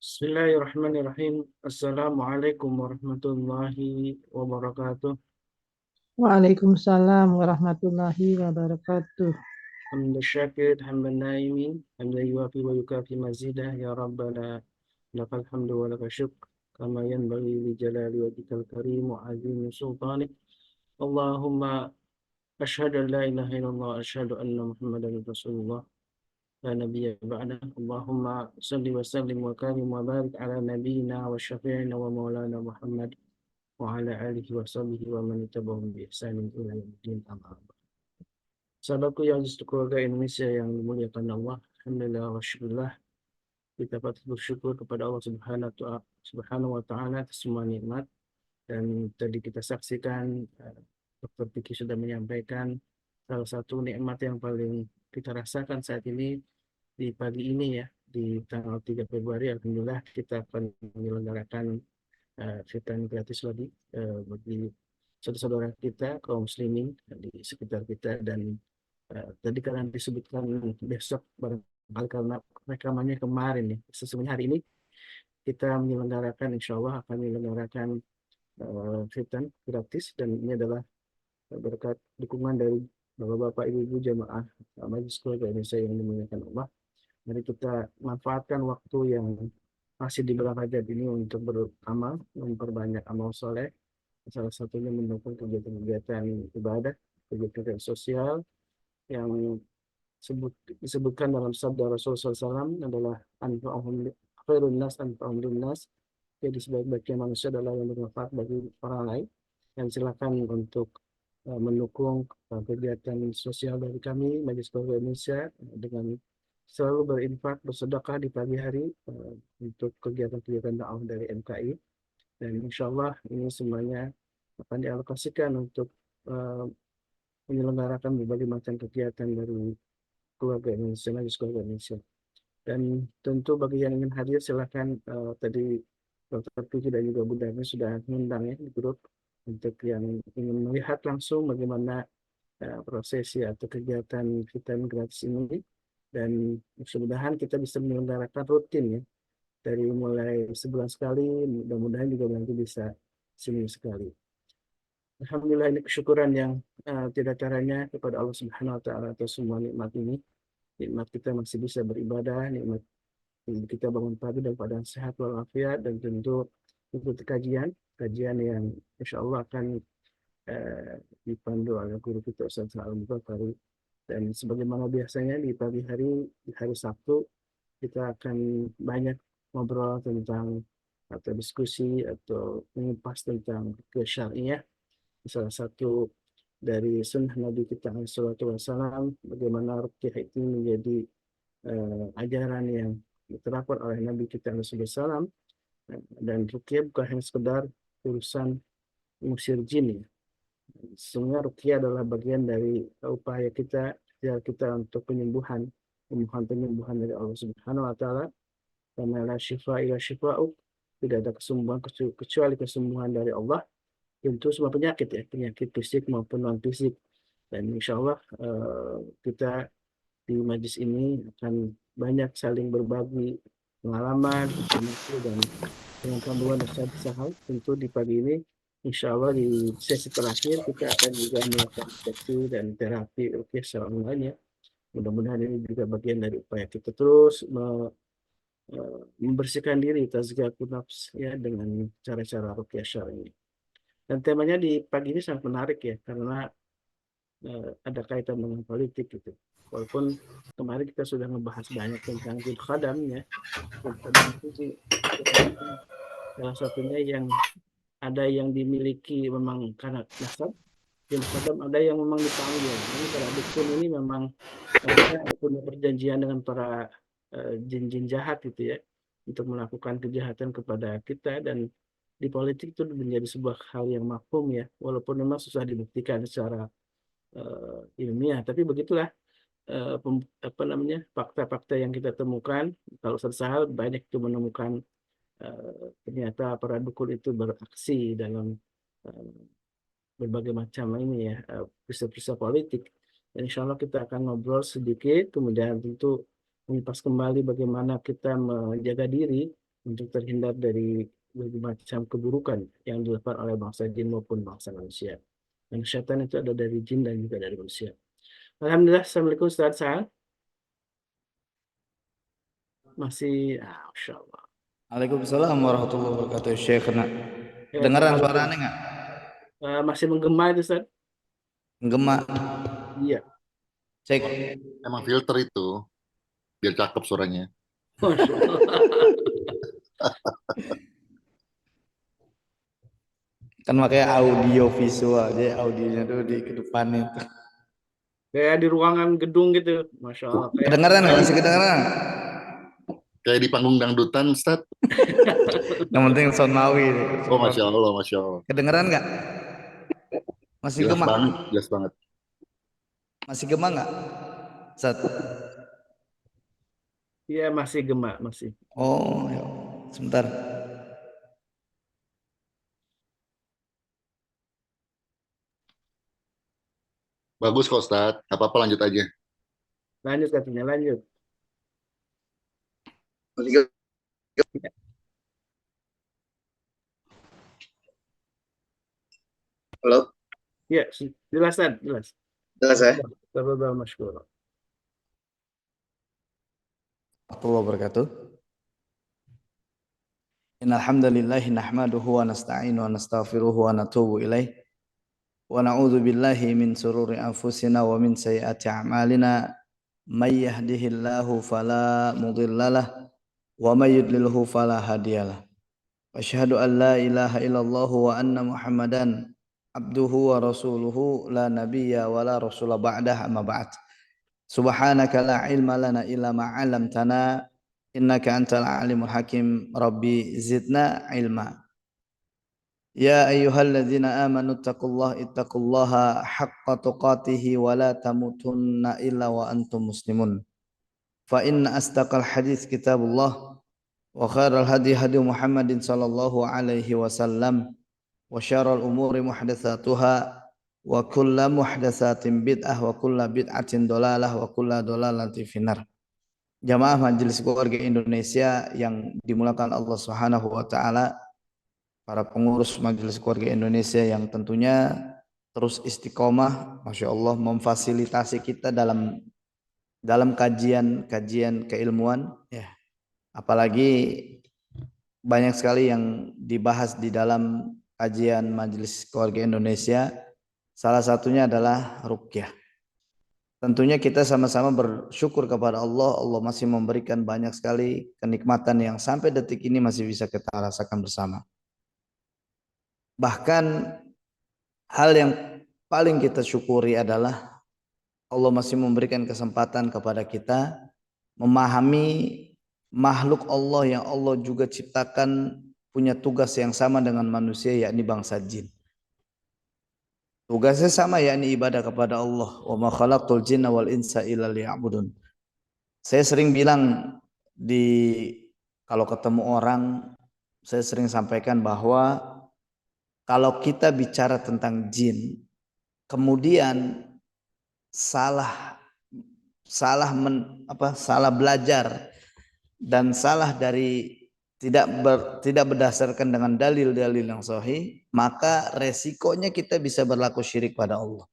Bismillahirrahmanirrahim. Assalamualaikum warahmatullahi wabarakatuh. Waalaikumsalam warahmatullahi wabarakatuh. Hamdan syakir, hamdan naimin, hamdan yuafi wa yukafi mazidah, ya Rabbana, lakal hamdu wa lakal syukr, kama yanbaghi li jalali wajhikal karim wa azimi sultanik. Allahumma ashhadu an la ilaha illallah, ashhadu anna Muhammadan Rasulullah, la nabiyya ba'dah. Allahumma salli wa sallim wa karim wa barik ala nabiyyina wa syafi'ina wa maulana Muhammad wa ala alihi wa sahbihi wa man tabi'ahum bi ihsanin ila yaumil amma ba'd. Sahabatku yang di keluarga Indonesia yang dimuliakan Allah, alhamdulillah wa syukurillah, kita patut bersyukur kepada Allah Subhanahu wa taala atas semua nikmat. Dan tadi kita saksikan Dr. Piki sudah menyampaikan salah satu nikmat yang paling kita rasakan saat ini di pagi ini ya, di tanggal 3 Februari alhamdulillah kita akan menyelenggarakan vitamin gratis bagi saudara-saudara kita kaum muslimin di sekitar kita. Dan tadi karena disebutkan besok barangkali karena rekamannya kemarin ya, sesungguhnya hari ini kita menyelenggarakan, insya Allah akan menyelenggarakan fitan gratis, dan ini adalah berkat dukungan dari bapak-bapak, ibu-ibu jamaah Majelis Keluarga Indonesia yang dimuliakan Allah. Mari kita manfaatkan waktu yang masih di bulan Rajab ini untuk beramal, memperbanyak amal soleh. Salah satunya mendukung kegiatan-kegiatan ibadah, kegiatan sosial yang disebutkan dalam sabda Rasulullah SAW adalah anfa'uhum khairun nas anfa'uhum linnas. Jadi sebaik-baiknya manusia adalah yang bermanfaat bagi orang lain. Dan silakan untuk mendukung kegiatan sosial dari kami Majelis Keluarga Indonesia dengan selalu berinfak bersedekah di pagi hari untuk kegiatan-kegiatan dakwah dari MKI. Dan insya Allah ini semuanya akan dialokasikan untuk uh, menyelenggarakan berbagai macam kegiatan dari keluarga Indonesia, Majelis Keluarga Indonesia. Dan tentu bagi yang ingin hadir silahkan, tadi Dr. Kiki dan juga Bu Dani sudah mengundang ya di grup untuk yang ingin melihat langsung bagaimana prosesi atau kegiatan vitamin gratis ini. Dan mudah-mudahan kita bisa menyelenggarakan rutin ya, dari mulai sebulan sekali, mudah-mudahan juga nanti bisa seminggu sekali. Alhamdulillah, ini kesyukuran yang tidak caranya kepada Allah Subhanahu wa taala atas semua nikmat ini. Nikmat kita masih bisa beribadah, nikmat kita bangun pagi dalam keadaan sehat walafiat, dan tentu ikuti kajian yang insya Allah akan dipandu oleh guru kita Ustaz Al-Mubarakari. Dan sebagaimana biasanya di pagi hari, di hari Sabtu, kita akan banyak ngobrol tentang atau diskusi atau mengupas tentang kesyariah. Salah satu dari sunnah Nabi kita SAW, bagaimana rukyah itu menjadi ajaran yang diterapkan oleh Nabi kita SAW. Dan rukyah bukan hanya sekedar urusan mengusir jin ya. Sehingga rukyah adalah bagian dari upaya kita, ya kita untuk penyembuhan dari Allah Subhanahu wa taala. Karena la syifa ila syifa'u, tidak ada kesembuhan kecuali kesembuhan dari Allah untuk semua penyakit ya, penyakit fisik maupun non fisik. Dan insya Allah kita di majlis ini akan banyak saling berbagi pengalaman, informasi, dan dengan panduan Ustaz Sahal. Tentu di pagi ini insya Allah di sesi terakhir kita akan juga melakukan sesi dan terapi rukyah secara online ya. Mudah-mudahan ini juga bagian dari upaya kita terus membersihkan diri, tazkiyatun nafs ya, dengan cara-cara rukyah syar'i. Dan temanya di pagi ini sangat menarik ya, karena ada kaitan dengan politik gitu. Walaupun kemarin kita sudah membahas banyak tentang jihad khadam ya. Jihad khadam itu sih salah satunya yang ada yang dimiliki memang karena nasab, jihad khadam ada yang memang dipanggil. Ini para dukun ini memang mereka punya perjanjian dengan para jin-jin jahat gitu ya, untuk melakukan kejahatan kepada kita. Dan di politik itu menjadi sebuah hal yang maklum ya, walaupun memang susah dibuktikan secara ilmiah, tapi begitulah apa namanya, fakta-fakta yang kita temukan. Kalau sesaat banyak itu menemukan ternyata para dukun itu beraksi dalam eh, berbagai macam ini ya, peristiwa-peristiwa politik. Dan insya Allah kita akan ngobrol sedikit, kemudian tentu mengupas kembali bagaimana kita menjaga diri untuk terhindar dari berbagai macam keburukan yang dilakukan oleh bangsa jin maupun bangsa manusia. Dan syaitan itu ada dari jin dan juga dari manusia. Alhamdulillah, Assalamualaikum Ustaz Sa'ad. Masih, Masya Allah. Waalaikumsalam warahmatullahi wabarakatuh. Syekh, Ya, kedengaran Assalamualaikum. suaranya nggak? Masih menggema itu Ustaz? Gema. Iya, Cek. Emang filter itu biar cakep suaranya. Masya Allah. Kan makanya audio visual, jadi audionya tuh di kedepan itu. Kayak di ruangan gedung gitu, Masya Allah. Kayak Kedengaran nggak? Masih kedengaran? Kayak di panggung dangdutan, Ustaz. Yang penting sound mawi. Oh, Masya Allah, Masya Allah. Kedengaran nggak? Masih Jelas gema? banget, jelas banget. Masih gema nggak? Sat. Iya, masih gema, masih. Oh, ya. Sebentar. Bagus kok, Ustaz. Gak apa-apa, lanjut aja. Lanjut katanya, lanjut. Halo, Ya, jelas, Ustaz, jelas. jelas ya? Tafadhal masykur. Warahmatullahi wabarakatuh. Innal hamdalillah nahmaduhu wa nasta'inu wa nastaghfiruhu wa natubu ilaih. Wa na'udzu billahi min sururi anfusina wa min sayyiati a'malina. May yahdihillahu fala mudhillalah wa may yudlilhu fala hadiyalah. Asyhadu an la ilaha illallah wa anna Muhammadan abduhu wa rasuluhu la nabiyya wa la rasula ba'dah amma ba'd. Subhanaka la ilma lana illa ma 'allamtana innaka antal alimul hakim. Rabbi zidna ilma. Ya ayyuhalladzina amanu ittaqullaha haqqa tuqatih wa la tamutunna illa wa antum muslimun. Fa inna asdaqal hadits kitabullah wa khairal hadi hadi Muhammadin sallallahu alaihi wasallam wa syarrul umuri muhdatsatuha wa kullu muhdatsatin bid'ah wa kullu bid'atin dhalalah wa kullu dhalalatin finnar. Jamaah Majelis Keluarga Indonesia yang dimulakan Allah Subhanahu wa taala, para pengurus Majelis Keluarga Indonesia yang tentunya terus istiqomah, Masya Allah, memfasilitasi kita dalam kajian keilmuan, ya. Apalagi banyak sekali yang dibahas di dalam kajian Majelis Keluarga Indonesia. Salah satunya adalah ruqyah. Tentunya kita sama-sama bersyukur kepada Allah. Allah masih memberikan banyak sekali kenikmatan yang sampai detik ini masih bisa kita rasakan bersama. Bahkan hal yang paling kita syukuri adalah Allah masih memberikan kesempatan kepada kita memahami makhluk Allah yang Allah juga ciptakan punya tugas yang sama dengan manusia, yakni bangsa jin. Tugasnya sama, yakni ibadah kepada Allah. Wa ma khalaqtul jinna wal insa illa liya'budun. Saya sering bilang kalau ketemu orang, saya sering sampaikan bahwa kalau kita bicara tentang jin, kemudian salah belajar dan salah dari tidak berdasarkan dengan dalil-dalil yang sahih, maka resikonya kita bisa berlaku syirik pada Allah.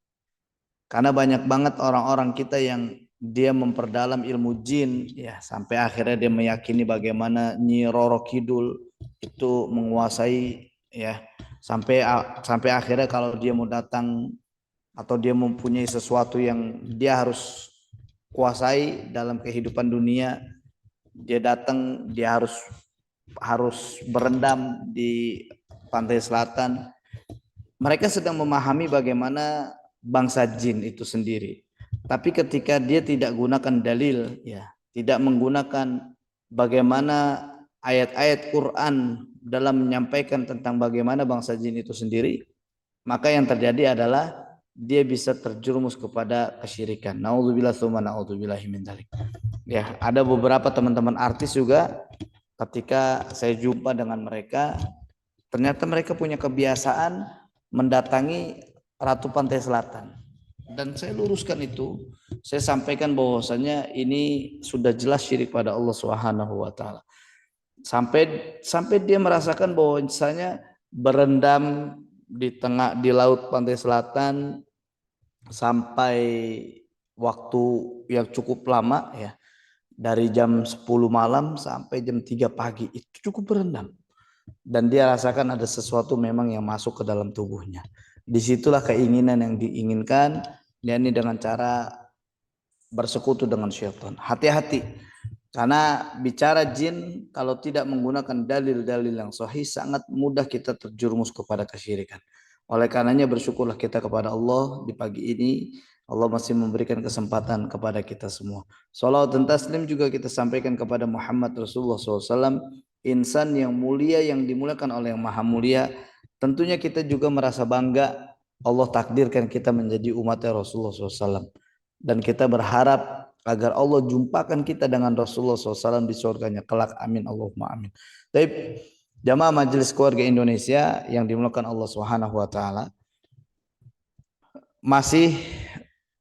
Karena banyak banget orang-orang kita yang dia memperdalam ilmu jin, ya, sampai akhirnya dia meyakini bagaimana Nyi Roro Kidul itu menguasai, ya, sampai akhirnya kalau dia mau datang atau dia mempunyai sesuatu yang dia harus kuasai dalam kehidupan dunia, dia datang, dia harus berendam di pantai selatan. Mereka sedang memahami bagaimana bangsa jin itu sendiri. Tapi ketika dia tidak gunakan dalil, ya, tidak menggunakan bagaimana ayat-ayat Quran dalam menyampaikan tentang bagaimana bangsa jin itu sendiri, maka yang terjadi adalah dia bisa terjerumus kepada kesyirikan. Nauzubillah tsumma naudzubillahi min dzalik. Ya, ada beberapa teman-teman artis juga ketika saya jumpa dengan mereka, ternyata mereka punya kebiasaan mendatangi Ratu Pantai Selatan. Dan saya luruskan itu, saya sampaikan bahwasanya ini sudah jelas syirik pada Allah Subhanahu wa taala. sampai dia merasakan bahwa misalnya berendam di laut pantai selatan sampai waktu yang cukup lama ya, dari jam 10 malam sampai jam 3 pagi itu cukup berendam, dan dia rasakan ada sesuatu memang yang masuk ke dalam tubuhnya. Disitulah keinginan yang diinginkan, yakni dengan cara bersekutu dengan syaitan. Hati-hati, karena bicara jin kalau tidak menggunakan dalil-dalil yang sahih sangat mudah kita terjerumus kepada kesyirikan. Oleh karenanya bersyukurlah kita kepada Allah di pagi ini, Allah masih memberikan kesempatan kepada kita semua. Salawat dan taslim juga kita sampaikan kepada Muhammad Rasulullah SAW, insan yang mulia yang dimuliakan oleh yang maha mulia. Tentunya kita juga merasa bangga Allah takdirkan kita menjadi umatnya Rasulullah SAW. Dan kita berharap agar Allah jumpakan kita dengan Rasulullah SAW di surganya kelak. Amin Allahumma amin. Baik, jamaah Majelis Keluarga Indonesia yang dimuliakan Allah Subhanahu wa taala, masih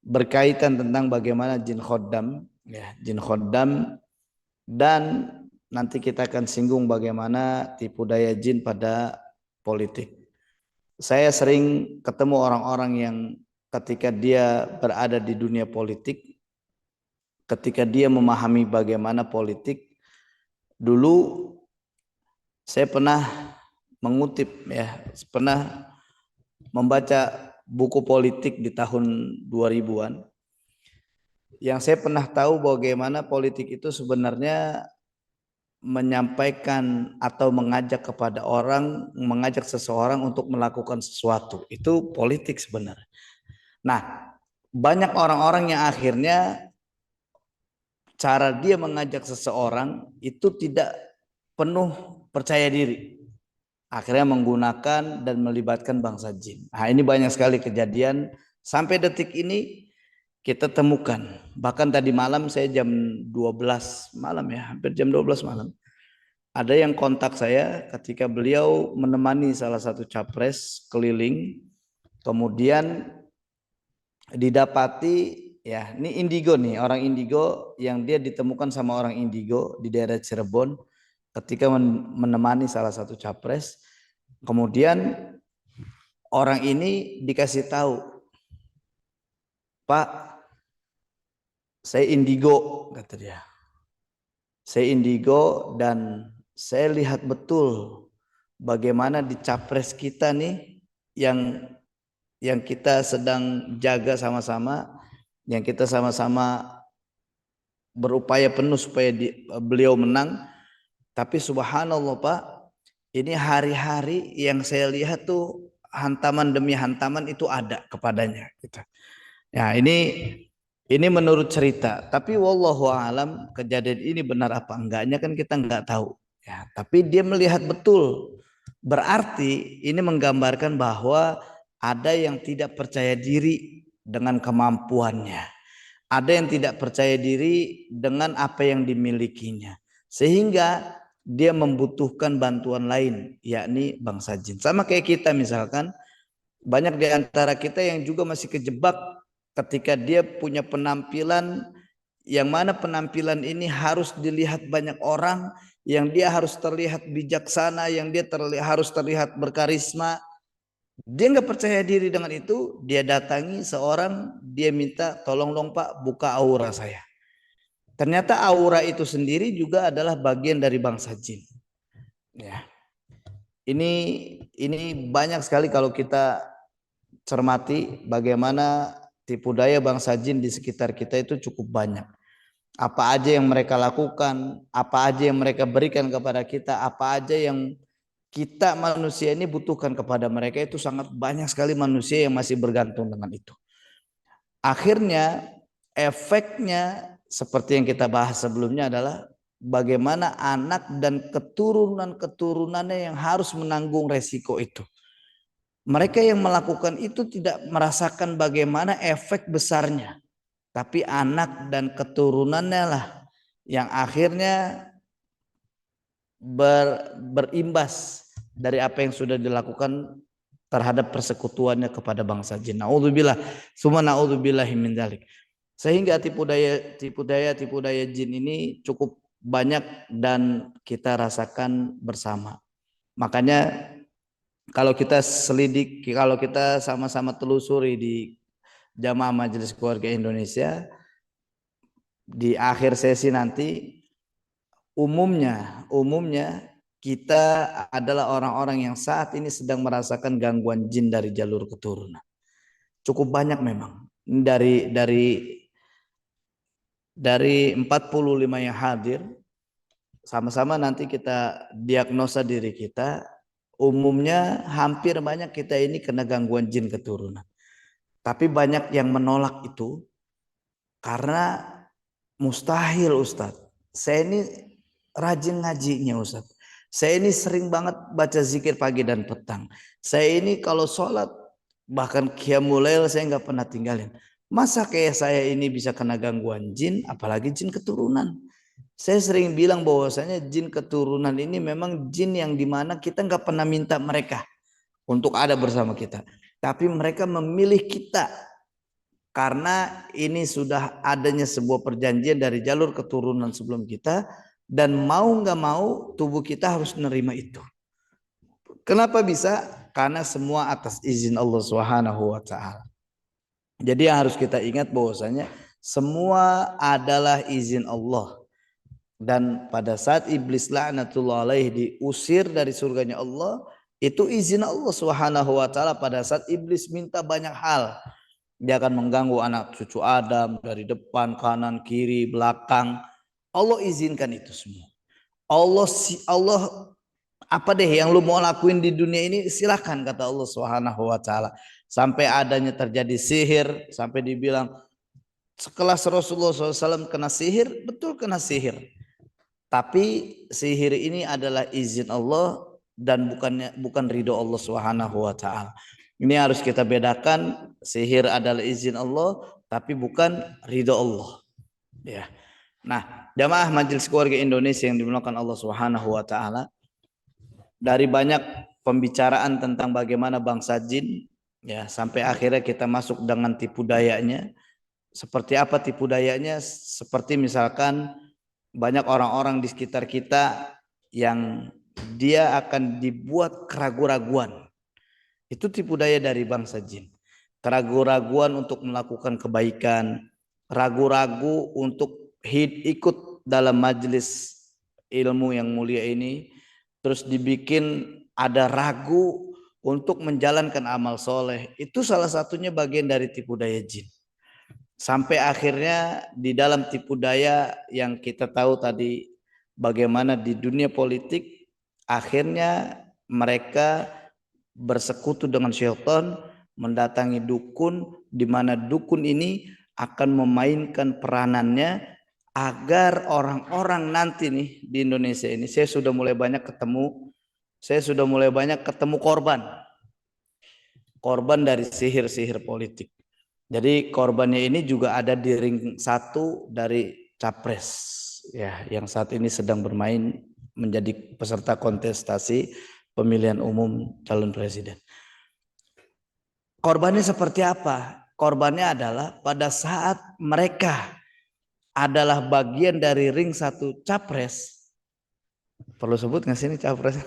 berkaitan tentang bagaimana jin khoddam ya, jin khoddam, dan nanti kita akan singgung bagaimana tipu daya jin pada politik. Saya sering ketemu orang-orang yang ketika dia berada di dunia politik, ketika dia memahami bagaimana politik, dulu saya pernah mengutip ya, pernah membaca buku politik di tahun 2000-an, yang saya pernah tahu bagaimana politik itu sebenarnya menyampaikan atau mengajak kepada orang, mengajak seseorang untuk melakukan sesuatu. Itu politik sebenarnya. Nah, banyak orang-orang yang akhirnya cara dia mengajak seseorang itu tidak penuh percaya diri, akhirnya menggunakan dan melibatkan bangsa jin. Nah, ini banyak sekali kejadian sampai detik ini kita temukan. Bahkan tadi malam saya jam 12 malam ya, hampir jam 12 malam, ada yang kontak saya ketika beliau menemani salah satu capres keliling, kemudian didapati ya, ini indigo nih, orang indigo yang dia ditemukan sama orang indigo di daerah Cirebon ketika menemani salah satu capres. Kemudian orang ini dikasih tahu, Pak, saya indigo, kata dia. Saya indigo dan saya lihat betul bagaimana di capres kita nih yang kita sedang jaga sama-sama, yang kita sama-sama berupaya penuh supaya beliau menang. Tapi subhanallah Pak, ini hari-hari yang saya lihat tuh hantaman demi hantaman itu ada kepadanya. Gitu. Ya, ini menurut cerita. Tapi wallahu alam kejadian ini benar apa enggaknya kan kita enggak tahu. Ya, tapi dia melihat betul. Berarti ini menggambarkan bahwa ada yang tidak percaya diri dengan kemampuannya. Ada yang tidak percaya diri dengan apa yang dimilikinya. Sehingga dia membutuhkan bantuan lain, yakni bangsa jin. Sama kayak kita misalkan, banyak di antara kita yang juga masih kejebak ketika dia punya penampilan yang mana penampilan ini harus dilihat banyak orang, yang dia harus terlihat bijaksana, yang dia harus terlihat berkarisma. Dia nggak percaya diri dengan itu, dia datangi seorang, dia minta tolong dong Pak buka aura saya. Ternyata aura itu sendiri juga adalah bagian dari bangsa jin. Ya. Ini banyak sekali kalau kita cermati bagaimana tipu daya bangsa jin di sekitar kita itu cukup banyak. Apa aja yang mereka lakukan, apa aja yang mereka berikan kepada kita, apa aja yang kita manusia ini butuhkan kepada mereka, itu sangat banyak sekali manusia yang masih bergantung dengan itu. Akhirnya efeknya seperti yang kita bahas sebelumnya adalah bagaimana anak dan keturunan-keturunannya yang harus menanggung resiko itu. Mereka yang melakukan itu tidak merasakan bagaimana efek besarnya, tapi anak dan keturunannya lah yang akhirnya berimbas dari apa yang sudah dilakukan terhadap persekutuannya kepada bangsa jin. Naudzubillah, summa naudzubillahi min dzalik. Sehingga tipu daya jin ini cukup banyak dan kita rasakan bersama. Makanya kalau kita selidik, kalau kita sama-sama telusuri di Jamaah Majelis Keluarga Indonesia, di akhir sesi nanti umumnya kita adalah orang-orang yang saat ini sedang merasakan gangguan jin dari jalur keturunan. Cukup banyak memang. Dari 45 yang hadir, sama-sama nanti kita diagnosa diri kita. Umumnya hampir banyak kita ini kena gangguan jin keturunan. Tapi banyak yang menolak itu karena mustahil Ustadz. Saya ini rajin ngajinya Ustadz. Saya ini sering banget baca zikir pagi dan petang. Saya ini kalau sholat bahkan qiyamul lail saya nggak pernah tinggalin. Masa kayak saya ini bisa kena gangguan jin, apalagi jin keturunan. Saya sering bilang bahwasanya jin keturunan ini memang jin yang dimana kita nggak pernah minta mereka untuk ada bersama kita. Tapi mereka memilih kita karena ini sudah adanya sebuah perjanjian dari jalur keturunan sebelum kita. Dan mau nggak mau tubuh kita harus menerima itu. Kenapa bisa? Karena semua atas izin Allah Subhanahu wa Ta'ala. Jadi yang harus kita ingat bahwasanya semua adalah izin Allah. Dan pada saat iblis laknatullah alaih diusir dari surganya Allah, itu izin Allah Subhanahu wa Ta'ala. Pada saat iblis minta banyak hal, dia akan mengganggu anak cucu Adam dari depan, kanan, kiri, belakang. Allah izinkan itu semua. Allah apa deh yang lu mau lakuin di dunia ini silahkan, kata Allah Subhanahu wa Ta'ala. Sampai adanya terjadi sihir, sampai dibilang sekelas Rasulullah SAW kena sihir, betul kena sihir. Tapi sihir ini adalah izin Allah dan bukan ridho Allah Subhanahu wa Ta'ala. Ini harus kita bedakan, sihir adalah izin Allah tapi bukan ridho Allah. Ya. Nah, Jamaah Majelis Keluarga Indonesia yang dimuliakan Allah Subhanahu wa Ta'ala, dari banyak pembicaraan tentang bagaimana bangsa jin, ya, sampai akhirnya kita masuk dengan tipu dayanya. Seperti apa tipu dayanya? Seperti misalkan banyak orang-orang di sekitar kita yang dia akan dibuat keraguan-raguan. Itu tipu daya dari bangsa jin. Keraguan-raguan untuk melakukan kebaikan, ragu-ragu untuk ikut dalam majelis ilmu yang mulia ini, terus dibikin ada ragu untuk menjalankan amal soleh. Itu salah satunya bagian dari tipu daya jin. Sampai akhirnya di dalam tipu daya yang kita tahu tadi, bagaimana di dunia politik akhirnya mereka bersekutu dengan syaitan, mendatangi dukun, di mana dukun ini akan memainkan peranannya agar orang-orang nanti nih di Indonesia ini, saya sudah mulai banyak ketemu korban dari sihir-sihir politik. Jadi korbannya ini juga ada di ring 1 dari capres, ya, yang saat ini sedang bermain menjadi peserta kontestasi pemilihan umum calon presiden. Korbannya seperti apa? Korbannya adalah pada saat mereka adalah bagian dari ring 1 capres. Perlu sebut nggak sih ini capres?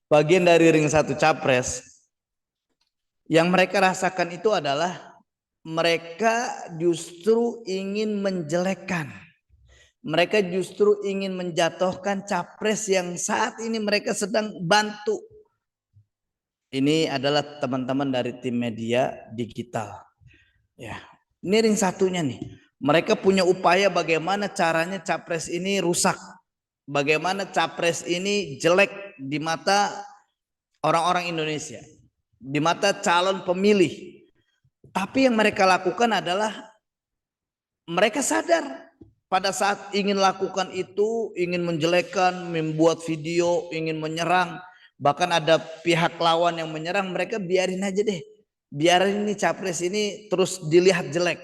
Bagian dari ring 1 capres. Yang mereka rasakan itu adalah mereka justru ingin menjelekkan. Mereka justru ingin menjatuhkan capres yang saat ini mereka sedang bantu. Ini adalah teman-teman dari tim media digital. Ya, ini ring 1-nya nih. Mereka punya upaya bagaimana caranya capres ini rusak. Bagaimana capres ini jelek di mata orang-orang Indonesia, di mata calon pemilih. Tapi yang mereka lakukan adalah mereka sadar pada saat ingin lakukan itu, ingin menjelekkan, membuat video, ingin menyerang, bahkan ada pihak lawan yang menyerang, mereka biarin aja deh. Biarin ini capres ini terus dilihat jelek.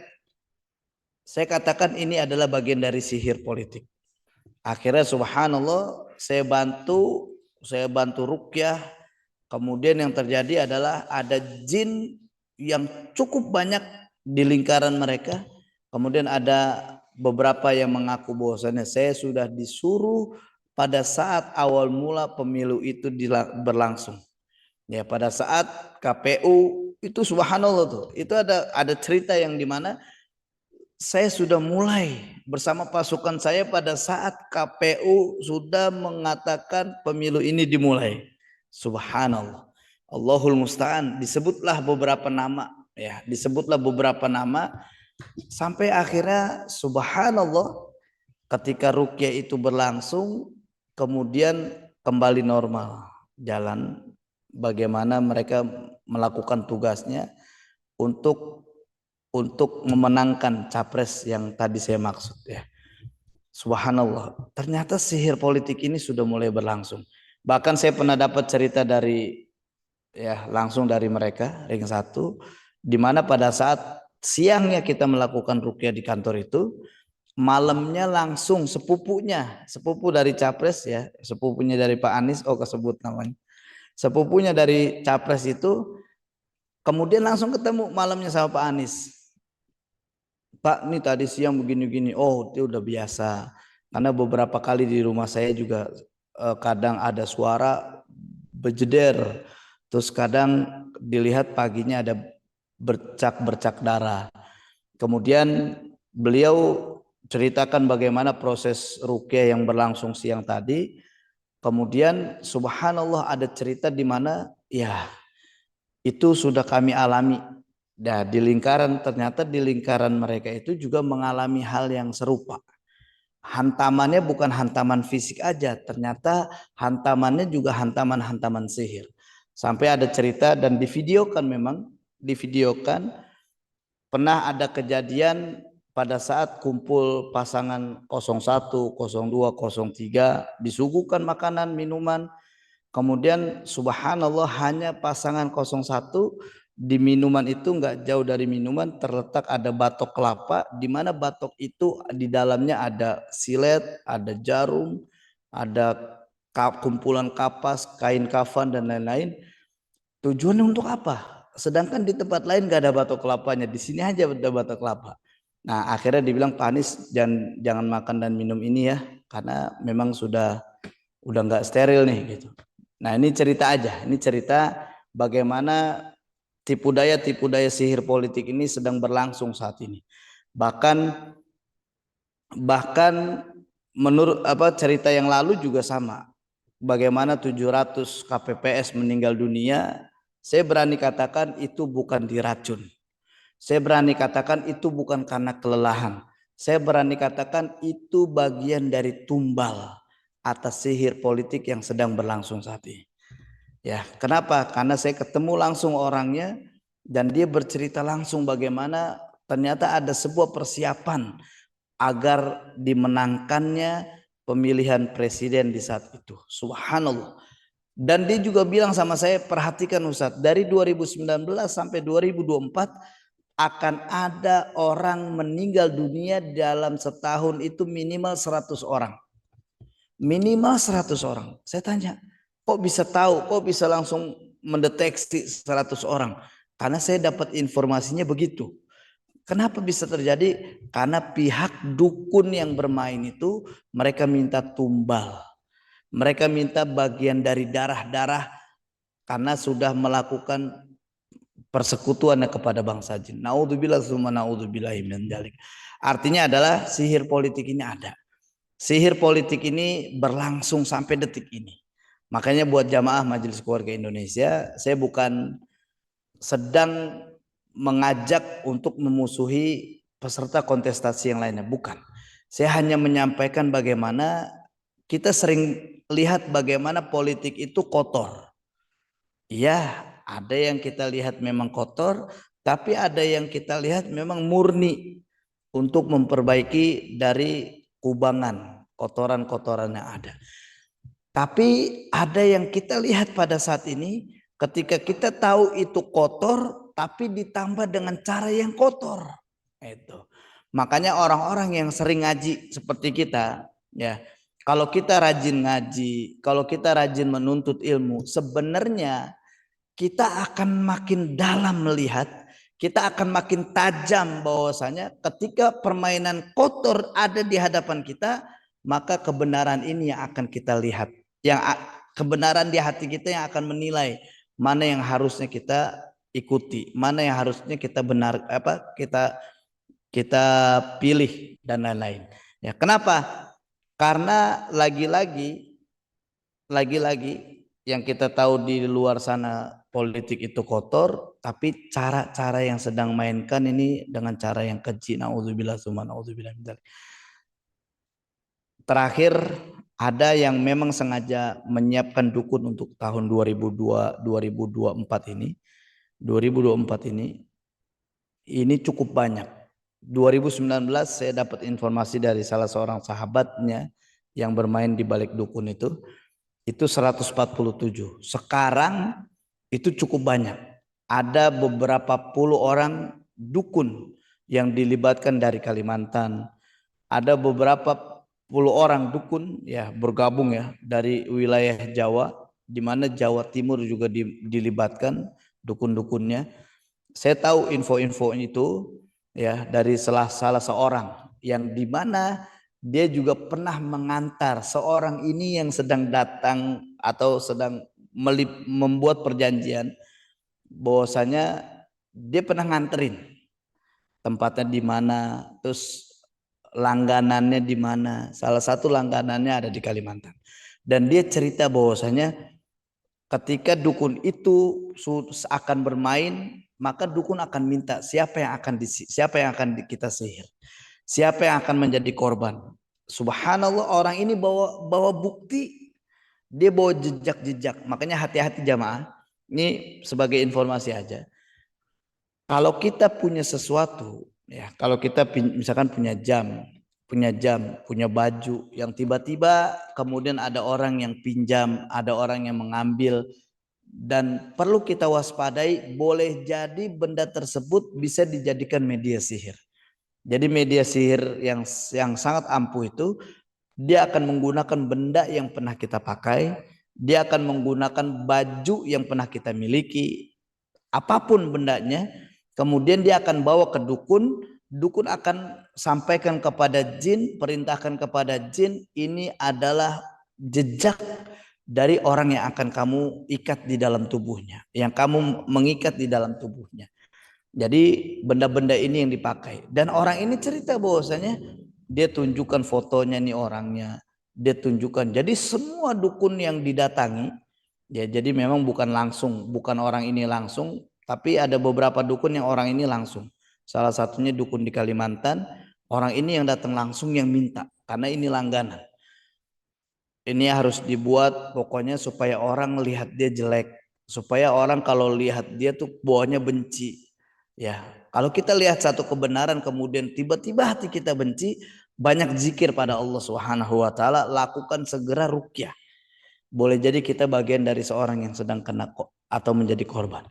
Saya katakan ini adalah bagian dari sihir politik. Akhirnya subhanallah saya bantu ruqyah. Kemudian yang terjadi adalah ada jin yang cukup banyak di lingkaran mereka. Kemudian ada beberapa yang mengaku bahwasannya saya sudah disuruh pada saat awal mula pemilu itu berlangsung. Ya, pada saat KPU itu subhanallah tuh. Itu ada cerita yang dimana saya sudah mulai bersama pasukan saya pada saat KPU sudah mengatakan pemilu ini dimulai. Subhanallah. Allahul musta'an. Disebutlah beberapa nama, ya, disebutlah beberapa nama sampai akhirnya subhanallah ketika ruqyah itu berlangsung kemudian kembali normal jalan bagaimana mereka melakukan tugasnya untuk memenangkan capres yang tadi saya maksud, ya. Subhanallah, ternyata sihir politik ini sudah mulai berlangsung. Bahkan saya pernah dapat cerita dari, ya, langsung dari mereka ring 1, di mana pada saat siangnya kita melakukan ruqyah di kantor itu, malamnya langsung sepupu dari capres, ya, sepupunya dari Pak Anies, kesebut namanya, sepupunya dari capres itu, kemudian langsung ketemu malamnya sama Pak Anies. Pak, ini tadi siang begini-gini. Oh, itu udah biasa. Karena beberapa kali di rumah saya juga kadang ada suara bejeder. Terus kadang dilihat paginya ada bercak-bercak darah. Kemudian beliau ceritakan bagaimana proses ruqyah yang berlangsung siang tadi. Kemudian subhanallah ada cerita di mana, ya, itu sudah kami alami. Nah, ternyata di lingkaran mereka itu juga mengalami hal yang serupa. Hantamannya bukan hantaman fisik aja, ternyata hantamannya juga hantaman-hantaman sihir. Sampai ada cerita dan divideokan pernah ada kejadian pada saat kumpul pasangan 01, 02, 03 disuguhkan makanan, minuman. Kemudian subhanallah hanya pasangan 01 di minuman itu nggak jauh dari minuman terletak ada batok kelapa, di mana batok itu di dalamnya ada silet, ada jarum, ada kumpulan kapas, kain kafan dan lain-lain. Tujuannya untuk apa? Sedangkan di tempat lain nggak ada batok kelapanya, di sini aja ada batok kelapa. Nah, akhirnya dibilang Pak Anies jangan makan dan minum ini ya, karena memang udah nggak steril nih gitu. Nah, ini cerita aja, ini cerita bagaimana tipu daya sihir politik ini sedang berlangsung saat ini. Bahkan menurut cerita yang lalu juga sama. Bagaimana 700 KPPS meninggal dunia, saya berani katakan itu bukan diracun. Saya berani katakan itu bukan karena kelelahan. Saya berani katakan itu bagian dari tumbal atas sihir politik yang sedang berlangsung saat ini. Ya, kenapa? Karena saya ketemu langsung orangnya dan dia bercerita langsung bagaimana ternyata ada sebuah persiapan agar dimenangkannya pemilihan presiden di saat itu. Subhanallah. Dan dia juga bilang sama saya, perhatikan Ustadz, dari 2019 sampai 2024 akan ada orang meninggal dunia dalam setahun itu minimal 100 orang. Minimal 100 orang. Saya tanya, kok bisa tahu, kok bisa langsung mendeteksi 100 orang? Karena saya dapat informasinya begitu. Kenapa bisa terjadi? Karena pihak dukun yang bermain itu mereka minta tumbal. Mereka minta bagian dari darah-darah karena sudah melakukan persekutuannya kepada bangsa jin. Naudzubillah summa naudzubillah min dzalik. Artinya adalah sihir politik ini ada. Sihir politik ini berlangsung sampai detik ini. Makanya buat jamaah Majelis Keluarga Indonesia, saya bukan sedang mengajak untuk memusuhi peserta kontestasi yang lainnya, bukan. Saya hanya menyampaikan bagaimana kita sering lihat bagaimana politik itu kotor. Iya, ada yang kita lihat memang kotor, tapi ada yang kita lihat memang murni untuk memperbaiki dari kubangan, kotoran-kotoran yang ada. Tapi ada yang kita lihat pada saat ini, ketika kita tahu itu kotor, tapi ditambah dengan cara yang kotor. Itu. Makanya orang-orang yang sering ngaji seperti kita, ya, kalau kita rajin ngaji, kalau kita rajin menuntut ilmu, sebenarnya kita akan makin dalam melihat, kita akan makin tajam bahwasanya ketika permainan kotor ada di hadapan kita, maka kebenaran ini yang akan kita lihat. Kebenaran di hati kita yang akan menilai mana yang harusnya kita ikuti, mana yang harusnya kita kita pilih dan lain-lain. Ya, kenapa? Karena lagi-lagi yang kita tahu di luar sana politik itu kotor, tapi cara-cara yang sedang mainkan ini dengan cara yang keji. Nauzubillah summa nauzubillah min dzalik. Terakhir ada yang memang sengaja menyiapkan dukun untuk tahun 2024 ini. 2024 ini cukup banyak. 2019 saya dapat informasi dari salah seorang sahabatnya yang bermain di balik dukun itu 147. Sekarang itu cukup banyak. Ada beberapa puluh orang dukun yang dilibatkan dari Kalimantan. Ada beberapa puluh orang dukun ya bergabung ya dari wilayah Jawa, di mana Jawa Timur juga dilibatkan dukun-dukunnya. Saya tahu info-info itu ya dari salah seorang yang di mana dia juga pernah mengantar seorang ini yang sedang datang atau sedang membuat perjanjian, bahwasanya dia pernah nganterin tempatnya di mana, terus langganannya di mana. Salah satu langganannya ada di Kalimantan. Dan dia cerita bahwasanya ketika dukun itu akan bermain, maka dukun akan minta siapa yang akan kita sihir, siapa yang akan menjadi korban. Subhanallah, orang ini bawa bukti, dia bawa jejak-jejak. Makanya hati-hati jamaah. Ini sebagai informasi aja. Kalau kita punya sesuatu, ya, kalau kita misalkan punya jam, punya baju yang tiba-tiba kemudian ada orang yang pinjam, ada orang yang mengambil, dan perlu kita waspadai, boleh jadi benda tersebut bisa dijadikan media sihir. Jadi media sihir yang sangat ampuh itu, dia akan menggunakan benda yang pernah kita pakai, dia akan menggunakan baju yang pernah kita miliki, apapun bendanya, kemudian dia akan bawa ke dukun, dukun akan sampaikan kepada jin, perintahkan kepada jin, ini adalah jejak dari orang yang akan kamu ikat di dalam tubuhnya, yang kamu mengikat di dalam tubuhnya. Jadi benda-benda ini yang dipakai. Dan orang ini cerita bahwasanya dia tunjukkan fotonya nih orangnya, dia tunjukkan. Jadi semua dukun yang didatangi, ya jadi memang bukan orang ini langsung, tapi ada beberapa dukun yang orang ini langsung. Salah satunya dukun di Kalimantan, orang ini yang datang langsung yang minta, karena ini langganan. Ini harus dibuat pokoknya supaya orang lihat dia jelek, supaya orang kalau lihat dia tuh bawahnya benci. Ya, kalau kita lihat satu kebenaran kemudian tiba-tiba hati kita benci, banyak zikir pada Allah Subhanahu wa taala, lakukan segera ruqyah. Boleh jadi kita bagian dari seorang yang sedang kena atau menjadi korban.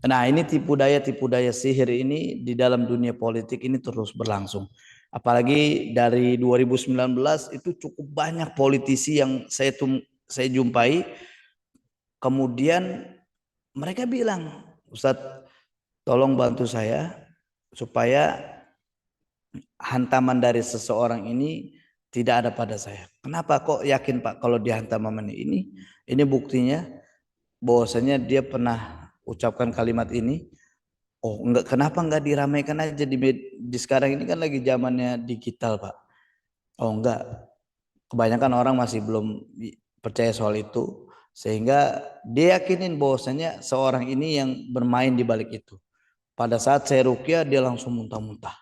Nah, ini tipu daya sihir ini di dalam dunia politik ini terus berlangsung. Apalagi dari 2019 itu cukup banyak politisi yang saya jumpai. Kemudian mereka bilang, Ustadz, tolong bantu saya supaya hantaman dari seseorang ini tidak ada pada saya. Kenapa kok yakin Pak kalau dihantam ini? Ini buktinya bahwasanya dia pernah ucapkan kalimat ini. Oh enggak, kenapa enggak diramaikan aja di sekarang ini kan lagi zamannya digital Pak. Oh enggak, kebanyakan orang masih belum percaya soal itu, sehingga dia yakinin bahwasanya seorang ini yang bermain di balik itu. Pada saat saya ruqyah dia langsung muntah-muntah.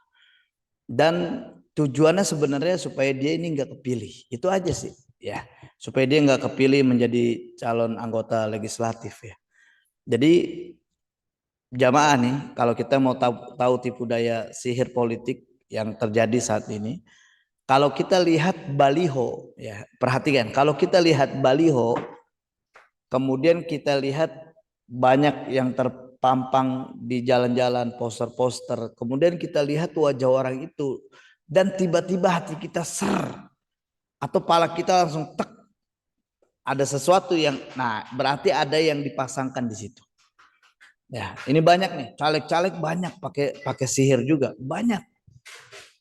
Dan tujuannya sebenarnya supaya dia ini enggak kepilih. Itu aja sih ya. Supaya dia enggak kepilih menjadi calon anggota legislatif ya. Jadi jamaah nih, kalau kita mau tahu tipu daya sihir politik yang terjadi saat ini, kalau kita lihat baliho ya, perhatikan, kalau kita lihat baliho, kemudian kita lihat banyak yang terpampang di jalan-jalan, poster-poster, kemudian kita lihat wajah orang itu, dan tiba-tiba hati kita ser, atau pala kita langsung tek, ada sesuatu yang, nah berarti ada yang dipasangkan di situ. Ya, ini banyak nih, caleg-caleg banyak pakai sihir juga, banyak.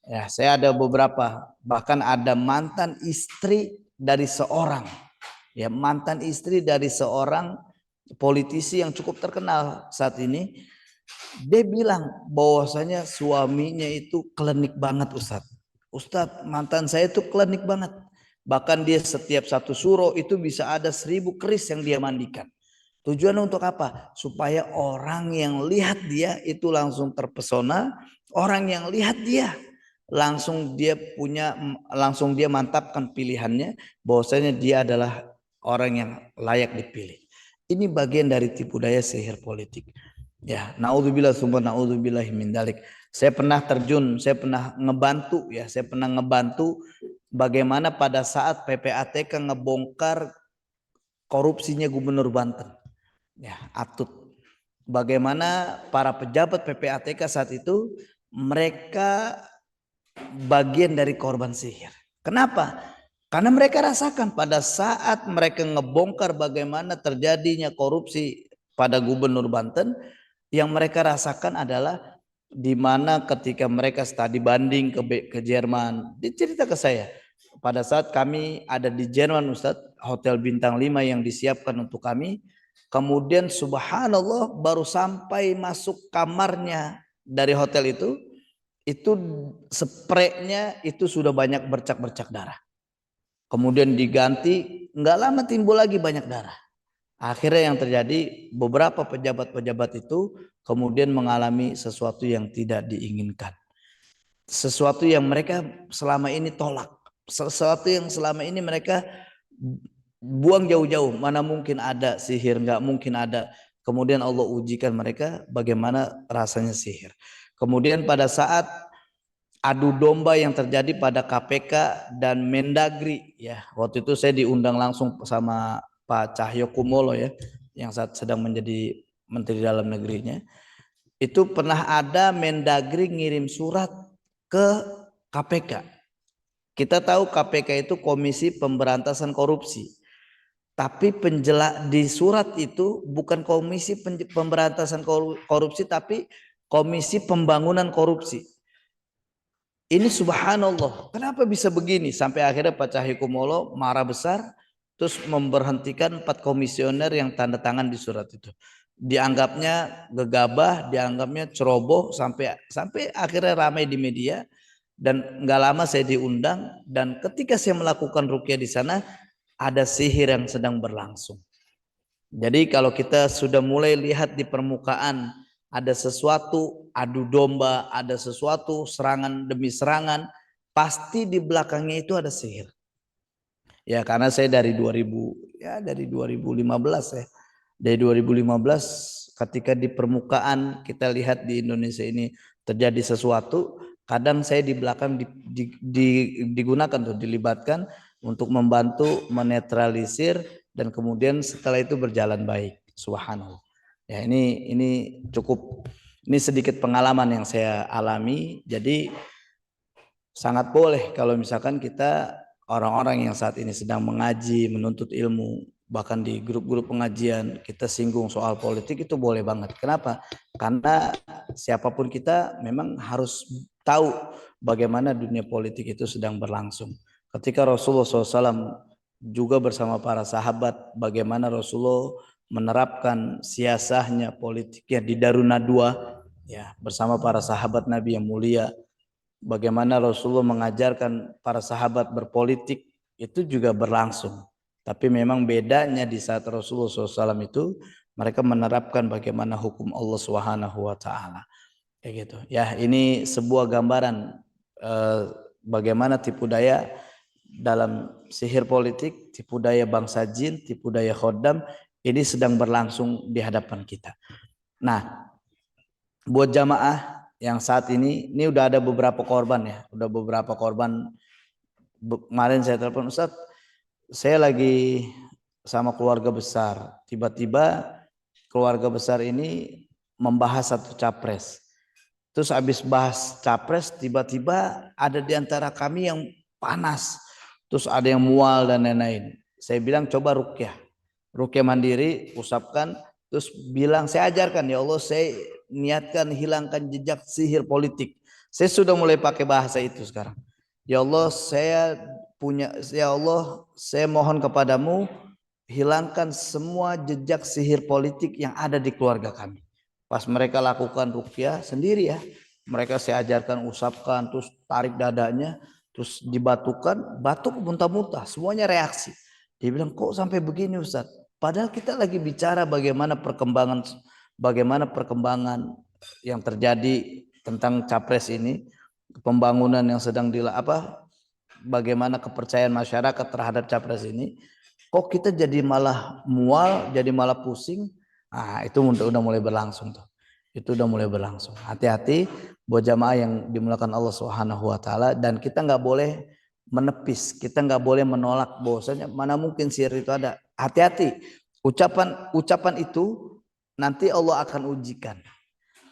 Ya, saya ada beberapa, bahkan ada mantan istri dari seorang, ya mantan istri dari seorang politisi yang cukup terkenal saat ini. Dia bilang bahwasanya suaminya itu klinik banget Ustadz. Ustadz, mantan saya itu klinik banget. Bahkan dia setiap satu suro itu bisa ada 1000 keris yang dia mandikan. Tujuan untuk apa? Supaya orang yang lihat dia itu langsung terpesona, orang yang lihat dia langsung dia mantapkan pilihannya bahwasanya dia adalah orang yang layak dipilih. Ini bagian dari tipu daya sihir politik. Ya, naudzubillah summa naudzubillahi min dalik. Saya pernah ngebantu bagaimana pada saat PPATK ngebongkar korupsinya Gubernur Banten. Ya, Atut. Bagaimana para pejabat PPATK saat itu mereka bagian dari korban sihir. Kenapa? Karena mereka rasakan pada saat mereka ngebongkar bagaimana terjadinya korupsi pada Gubernur Banten, yang mereka rasakan adalah di mana ketika mereka studi banding ke Jerman. Dicerita ke saya, pada saat kami ada di Jerman Ustadz, hotel bintang 5 yang disiapkan untuk kami, kemudian subhanallah baru sampai masuk kamarnya dari hotel itu spraynya itu sudah banyak bercak-bercak darah. Kemudian diganti, nggak lama timbul lagi banyak darah. Akhirnya yang terjadi, beberapa pejabat-pejabat itu kemudian mengalami sesuatu yang tidak diinginkan. Sesuatu yang mereka selama ini tolak. Sesuatu yang selama ini mereka buang jauh-jauh. Mana mungkin ada sihir, nggak mungkin ada. Kemudian Allah ujikan mereka bagaimana rasanya sihir. Kemudian pada saat adu domba yang terjadi pada KPK dan Mendagri, ya waktu itu saya diundang langsung sama Pak Cahyokumolo ya, yang saat sedang menjadi Menteri Dalam Negerinya. Itu pernah ada Mendagri ngirim surat ke KPK. Kita tahu KPK itu Komisi Pemberantasan Korupsi. Tapi di surat itu bukan Komisi Pemberantasan Korupsi, tapi Komisi Pembangunan Korupsi. Ini subhanallah, kenapa bisa begini? Sampai akhirnya Pak Cahyokumolo marah besar, terus memberhentikan 4 komisioner yang tanda tangan di surat itu. Dianggapnya gegabah, dianggapnya ceroboh, sampai akhirnya ramai di media. Dan nggak lama saya diundang, dan ketika saya melakukan ruqyah di sana, ada sihir yang sedang berlangsung. Jadi kalau kita sudah mulai lihat di permukaan ada sesuatu adu domba, ada sesuatu serangan demi serangan, pasti di belakangnya itu ada sihir. Ya karena saya dari 2015 ya. Dari 2015 ketika di permukaan kita lihat di Indonesia ini terjadi sesuatu, kadang saya di belakang digunakan tuh, dilibatkan untuk membantu menetralisir, dan kemudian setelah itu berjalan baik. Subhanallah. Ya ini sedikit pengalaman yang saya alami. Jadi sangat boleh kalau misalkan kita orang-orang yang saat ini sedang mengaji, menuntut ilmu, bahkan di grup-grup pengajian kita singgung soal politik, itu boleh banget. Kenapa? Karena siapapun kita memang harus tahu bagaimana dunia politik itu sedang berlangsung. Ketika Rasulullah SAW juga bersama para sahabat, bagaimana Rasulullah menerapkan siasahnya politiknya di Darun Nadwa ya bersama para sahabat Nabi yang mulia, bagaimana Rasulullah mengajarkan para sahabat berpolitik, itu juga berlangsung. Tapi memang bedanya di saat Rasulullah SAW itu mereka menerapkan bagaimana hukum Allah Subhanahu wa taala. Kayak gitu. Ya, ini sebuah gambaran bagaimana tipu daya dalam sihir politik, tipu daya bangsa jin, tipu daya khodam ini sedang berlangsung di hadapan kita. Nah, buat jamaah yang saat ini udah ada beberapa korban ya, udah beberapa korban. Kemarin saya telepon, Ustadz, saya lagi sama keluarga besar, tiba-tiba keluarga besar ini membahas satu capres. Terus habis bahas capres, tiba-tiba ada di antara kami yang panas, terus ada yang mual dan lain-lain. Saya bilang coba ruqyah mandiri, usapkan, terus bilang, saya ajarkan, ya Allah saya niatkan hilangkan jejak sihir politik. Saya sudah mulai pakai bahasa itu sekarang. Ya Allah ya Allah saya mohon kepadamu hilangkan semua jejak sihir politik yang ada di keluarga kami. Pas mereka lakukan ruqyah sendiri ya, mereka saya ajarkan usapkan, terus tarik dadanya, terus dibatukan, batuk muntah-muntah, semuanya reaksi. Dia bilang, kok sampai begini Ustaz? Padahal kita lagi bicara bagaimana perkembangan yang terjadi tentang capres ini, pembangunan yang sedang bagaimana kepercayaan masyarakat terhadap capres ini. Kok kita jadi malah mual, jadi malah pusing. Itu udah mulai berlangsung tuh. Itu udah mulai berlangsung. Hati-hati buat jamaah yang dimulakan Allah Subhanahu wa taala, dan kita nggak boleh menepis, kita nggak boleh menolak bahwasanya mana mungkin sihir itu ada. Hati-hati. Ucapan itu nanti Allah akan ujikan.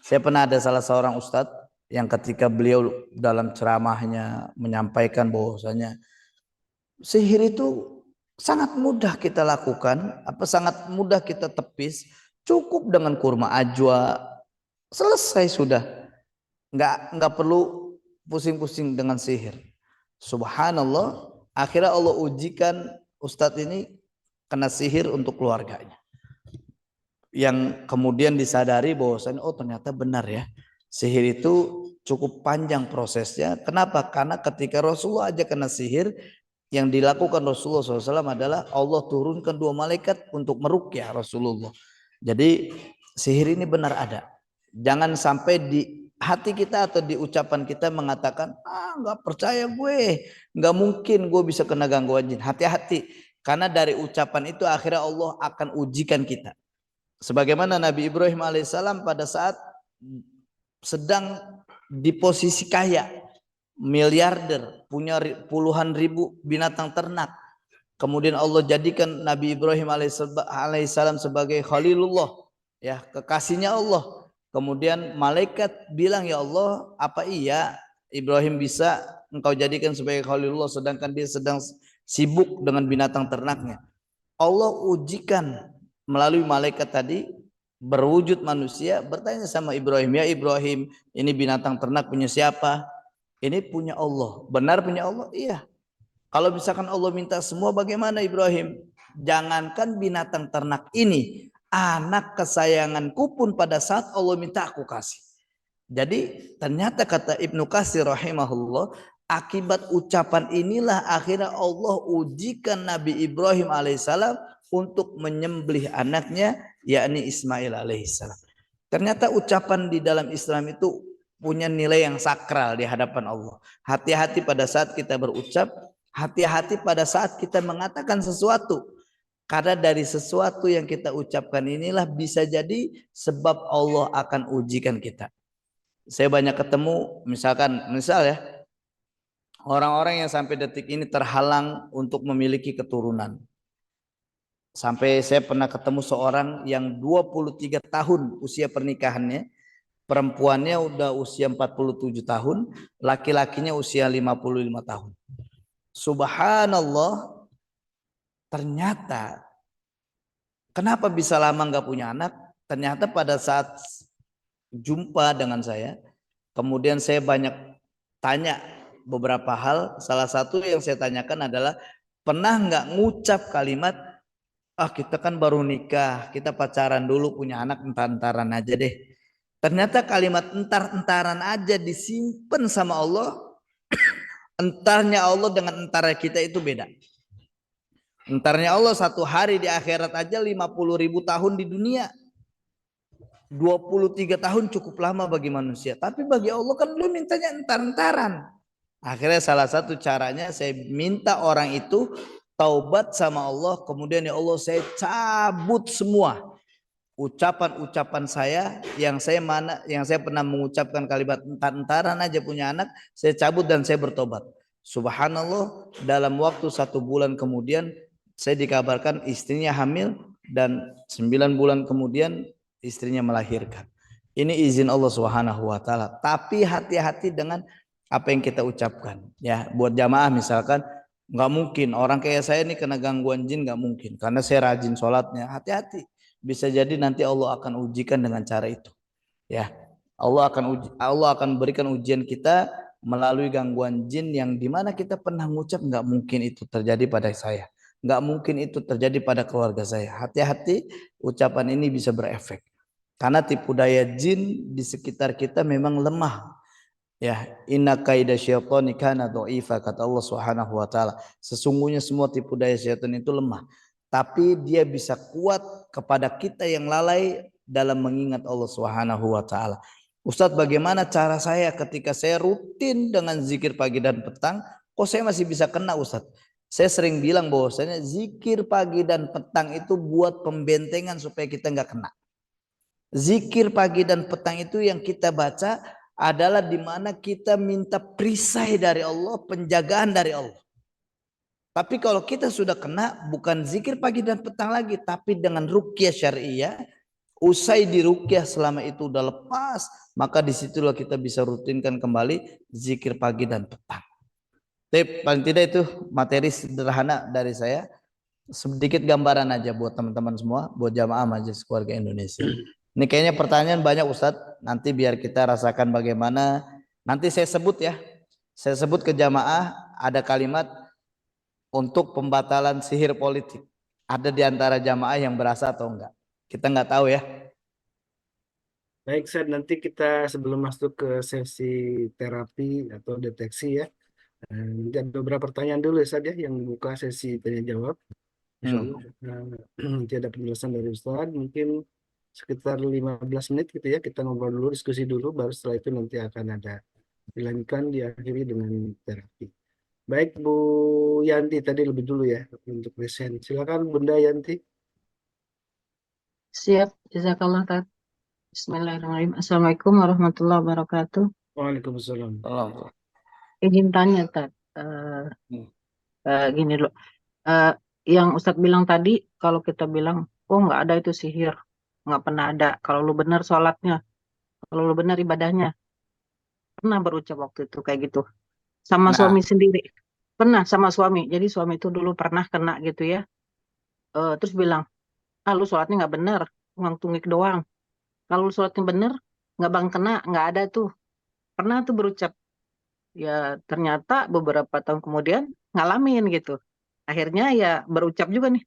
Saya pernah ada salah seorang ustadz yang ketika beliau dalam ceramahnya menyampaikan bahwasanya sihir itu sangat mudah kita lakukan, sangat mudah kita tepis, cukup dengan kurma ajwa, selesai sudah. Nggak perlu pusing-pusing dengan sihir. Subhanallah, akhirnya Allah ujikan ustadz ini kena sihir untuk keluarganya. Yang kemudian disadari bahwasanya ternyata benar ya, sihir itu cukup panjang prosesnya. Kenapa? Karena ketika Rasulullah aja kena sihir, yang dilakukan Rasulullah SAW adalah Allah turunkan 2 malaikat untuk meruqyah Rasulullah. Jadi sihir ini benar ada. Jangan sampai di hati kita atau di ucapan kita mengatakan, nggak percaya gue, nggak mungkin gue bisa kena gangguan jin. Hati-hati, karena dari ucapan itu akhirnya Allah akan ujikan kita. Sebagaimana Nabi Ibrahim alaihissalam pada saat sedang di posisi kaya, miliarder, punya puluhan ribu binatang ternak. Kemudian Allah jadikan Nabi Ibrahim alaihissalam sebagai Khalilullah, ya, kekasihnya Allah. Kemudian malaikat bilang, ya Allah, apa iya Ibrahim bisa engkau jadikan sebagai Khalilullah sedangkan dia sedang sibuk dengan binatang ternaknya. Allah ujikan melalui malaikat tadi berwujud manusia, bertanya sama Ibrahim, ya Ibrahim, ini binatang ternak punya siapa? Ini punya Allah. Benar punya Allah? Iya. Kalau misalkan Allah minta semua, bagaimana Ibrahim? Jangankan binatang ternak ini, anak kesayanganku pun pada saat Allah minta aku kasih. Jadi ternyata kata Ibnu Katsir rahimahullah, akibat ucapan inilah akhirnya Allah ujikan Nabi Ibrahim alaihissalam untuk menyembelih anaknya, yakni Ismail alaihissalam. Ternyata ucapan di dalam Islam itu punya nilai yang sakral di hadapan Allah. Hati-hati pada saat kita berucap, hati-hati pada saat kita mengatakan sesuatu. Karena dari sesuatu yang kita ucapkan inilah bisa jadi sebab Allah akan ujikan kita. Saya banyak ketemu misal ya, orang-orang yang sampai detik ini terhalang untuk memiliki keturunan. Sampai saya pernah ketemu seorang yang 23 tahun usia pernikahannya, perempuannya udah usia 47 tahun, laki-lakinya usia 55 tahun. Subhanallah, ternyata kenapa bisa lama nggak punya anak? Ternyata pada saat jumpa dengan saya, kemudian saya banyak tanya beberapa hal. Salah satu yang saya tanyakan adalah, pernah nggak ngucap kalimat, kita kan baru nikah, kita pacaran dulu, punya anak entar-entaran aja deh. Ternyata kalimat entar-entaran aja disimpan sama Allah. Entarnya Allah dengan entarnya kita itu beda. Entarnya Allah 1 hari di akhirat aja 50.000 tahun di dunia. 23 tahun cukup lama bagi manusia. Tapi bagi Allah kan lu mintanya entar-entaran. Akhirnya salah satu caranya saya minta orang itu taubat sama Allah. Kemudian ya Allah, saya cabut semua ucapan-ucapan saya yang saya pernah mengucapkan kalimat entar-entaran aja punya anak, saya cabut dan saya bertobat. Subhanallah, dalam waktu 1 bulan kemudian saya dikabarkan istrinya hamil dan 9 bulan kemudian istrinya melahirkan. Ini izin Allah Subhanahu wa taala. Tapi hati-hati dengan apa yang kita ucapkan. Ya, buat jamaah misalkan, nggak mungkin orang kayak saya ini kena gangguan jin, nggak mungkin. Karena saya rajin sholatnya. Hati-hati. bisa jadi nanti Allah akan ujikan dengan cara itu. Ya, Allah akan berikan ujian kita melalui gangguan jin yang dimana kita pernah mengucap nggak mungkin itu terjadi pada saya, nggak mungkin itu terjadi pada keluarga saya. Hati-hati, ucapan ini bisa berefek karena tipu daya jin di sekitar kita memang lemah. Ya, inna kaida syaitani kana dha'ifa, kata Allah Subhanahu wa taala. Sesungguhnya semua tipu daya syaitan itu lemah, tapi dia bisa kuat kepada kita yang lalai dalam mengingat Allah Subhanahu wa taala. Ustadz, bagaimana cara saya ketika saya rutin dengan zikir pagi dan petang, kok saya masih bisa kena, Ustadz? Saya sering bilang bahwasanya zikir pagi dan petang itu buat pembentengan supaya kita nggak kena. Zikir pagi dan petang itu yang kita baca adalah di mana kita minta perisai dari Allah, penjagaan dari Allah. Tapi kalau kita sudah kena, bukan zikir pagi dan petang lagi, tapi dengan ruqyah syariah. Usai di ruqyah selama itu udah lepas, maka disitulah kita bisa rutinkan kembali zikir pagi dan petang. Tapi paling tidak itu materi sederhana dari saya, sedikit gambaran aja buat teman-teman semua, buat jamaah Majelis Keluarga Indonesia. Ini kayaknya pertanyaan banyak Ustadz, nanti biar kita rasakan bagaimana. Nanti saya sebut ya, saya sebut ke jamaah ada kalimat untuk pembatalan sihir politik. Ada di antara jamaah yang berasa atau enggak? Kita nggak tahu ya. Baik, Ustaz, nanti kita sebelum masuk ke sesi terapi atau deteksi ya, nanti ada beberapa pertanyaan dulu Ustaz ya, yang membuka sesi tanya jawab. Insya Allah nanti ada penjelasan dari Ustaz, mungkin sekitar 15 menit gitu ya, kita ngobrol dulu, diskusi dulu, baru setelah itu nanti akan ada dilanjutkan, diakhiri dengan terapi. Baik, Bu Yanti tadi lebih dulu ya untuk present. Silakan Bunda Yanti. Siap, jazakallah Tat. Bismillahirrahmanirrahim. Assalamualaikum warahmatullahi wabarakatuh. Waalaikumsalam. Izin tanya Tat. Gini loh. Yang Ustadz bilang tadi, kalau kita bilang, oh nggak ada itu sihir, nggak pernah ada. Kalau lu benar sholatnya, kalau lu benar ibadahnya, pernah berucap waktu itu kayak gitu. Sama Nah. suami sendiri, pernah sama suami. Jadi suami itu dulu pernah kena gitu ya. Terus bilang, ah lu sholatnya nggak benar, uang tungik doang. Kalau lu sholatnya benar, nggak bang kena, nggak ada tuh. Pernah tuh berucap. Ya ternyata beberapa tahun kemudian ngalamin gitu. Akhirnya ya berucap juga nih.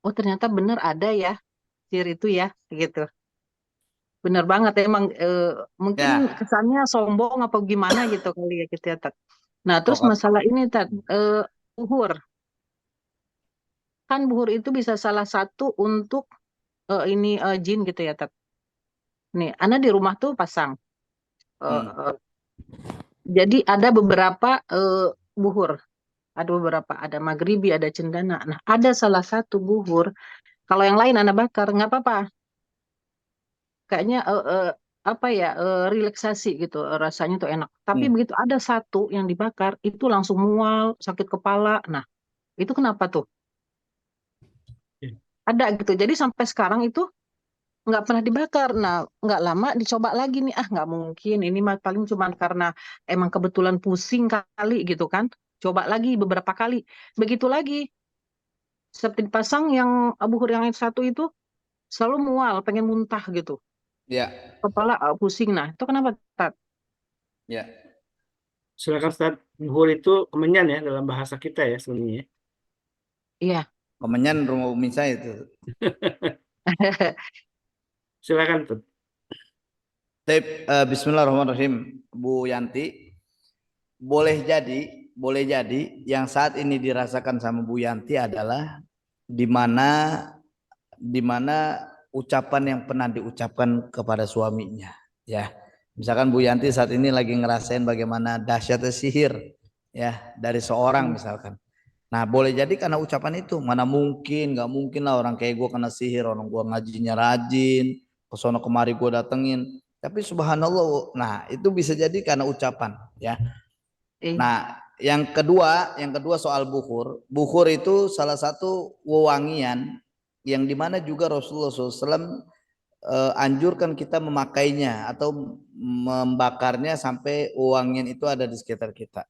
Oh ternyata benar ada ya sihir itu ya gitu. Benar banget emang mungkin Ya. kesannya sombong apa gimana gitu kali ya kita Tat. Nah terus Oh, masalah ini Tat, buhur. Kan buhur itu bisa salah satu untuk ini jin gitu ya Tat. Nih, Ana di rumah tuh pasang. Eh, eh, jadi ada beberapa buhur. Ada beberapa, ada maghribi, ada cendana. Nah, ada salah satu buhur. Kalau yang lain Anda bakar, nggak apa-apa. Kayaknya apa ya, relaksasi gitu, rasanya tuh enak. Tapi begitu ada satu yang dibakar, itu langsung mual, sakit kepala. Nah, itu kenapa tuh? Ada gitu. Jadi sampai sekarang itu nggak pernah dibakar. Nah, nggak lama dicoba lagi nih. Ah, nggak mungkin. Ini mah paling cuma karena emang kebetulan pusing kali gitu kan. Coba lagi beberapa kali. Begitu lagi. Seperti dipasang yang buhur yang satu itu selalu mual, pengen muntah gitu. ya, Kepala pusing. Nah, itu kenapa, Tat? ya. Silakan Ustaz. Buhur itu kemenyan ya dalam bahasa kita ya sebenarnya. Iya. Kemenyan rumah umi saya itu. Silakan Ustaz. Bismillahirrahmanirrahim, Bu Yanti. Boleh jadi yang saat ini dirasakan sama Bu Yanti adalah di mana ucapan yang pernah diucapkan kepada suaminya, ya. Misalkan Bu Yanti saat ini lagi ngerasain bagaimana dahsyatnya sihir, ya, dari seorang misalkan. Nah, boleh jadi karena ucapan itu, mana mungkin, nggak mungkin lah orang kayak gue kena sihir, orang gue ngajinya rajin, kesono kemari gue datengin. Tapi subhanallah, nah itu bisa jadi karena ucapan, ya. Nah, yang kedua soal bukhur. Bukhur itu salah satu wewangian yang dimana juga Rasulullah SAW anjurkan kita memakainya atau membakarnya sampai wangian itu ada di sekitar kita.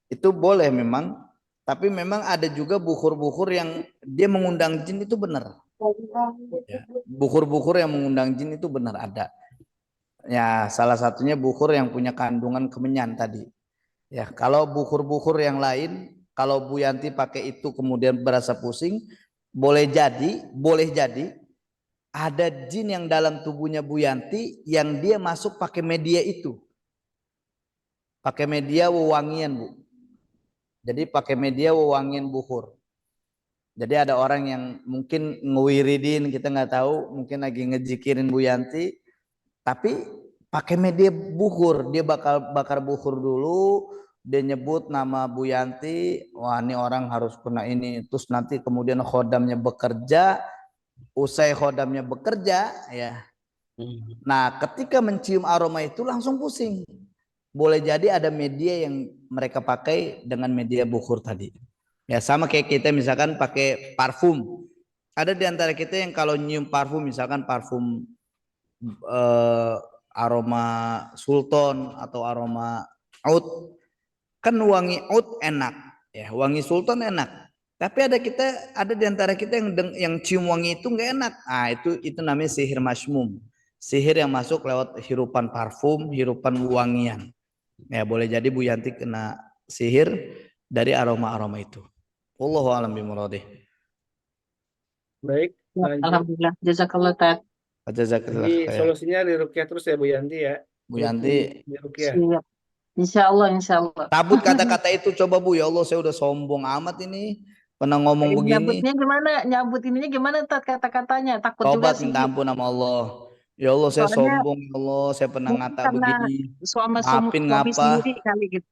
Itu boleh memang, tapi memang ada juga bukhur-bukhur yang dia mengundang jin, itu benar. Ya. Bukur-bukur yang mengundang jin itu benar ada. Ya, salah satunya bukur yang punya kandungan kemenyan tadi. Ya, kalau bukur-bukur yang lain, kalau Bu Yanti pakai itu kemudian berasa pusing, boleh jadi ada jin yang dalam tubuhnya Bu Yanti yang dia masuk pakai media itu. Pakai media wewangian, Bu. Jadi pakai media wewangian bukur. Jadi ada orang yang mungkin ngewiridin, kita nggak tahu, mungkin lagi ngejikirin Bu Yanti, tapi pakai media bukur, dia bakar bukur dulu, dia nyebut nama Bu Yanti, wah ini orang harus kena ini, terus nanti kemudian khodamnya bekerja, usai khodamnya bekerja, ya. Nah, ketika mencium aroma itu langsung pusing. Boleh jadi ada media yang mereka pakai dengan media bukur tadi. Ya sama kayak kita misalkan pakai parfum. Ada di antara kita yang kalau nyium parfum, misalkan parfum aroma sultan atau aroma oud, kan wangi oud enak, ya wangi sultan enak. Tapi ada di antara kita yang cium wangi itu nggak enak. Ah itu namanya sihir masmum. Sihir yang masuk lewat hirupan parfum, hirupan wangian. Ya boleh jadi Bu Yanti kena sihir dari aroma-aroma itu. Wallahu a'lam bimuradi. Baik, Ya, lanjut. alhamdulillah. Jazakallah Tat. Jazakallah Jadi khair. solusinya di ruqyah terus ya Bu Yanti ya. Bu Yanti Di ruqyah. Siap. Insya Allah, insya Allah. cabut kata-kata itu, coba Bu. Ya Allah, saya udah sombong amat ini, pernah ngomong begini. Nyabutnya gimana? Nyabut ininya gimana Tat kata-katanya? Takut juga Tobat sih. minta ampun sama Allah. Ya Allah, saya Soalnya sombong, ya Allah, saya pernah mungkin ngata karena begini. suami Maafin ngapa? sendiri kali gitu.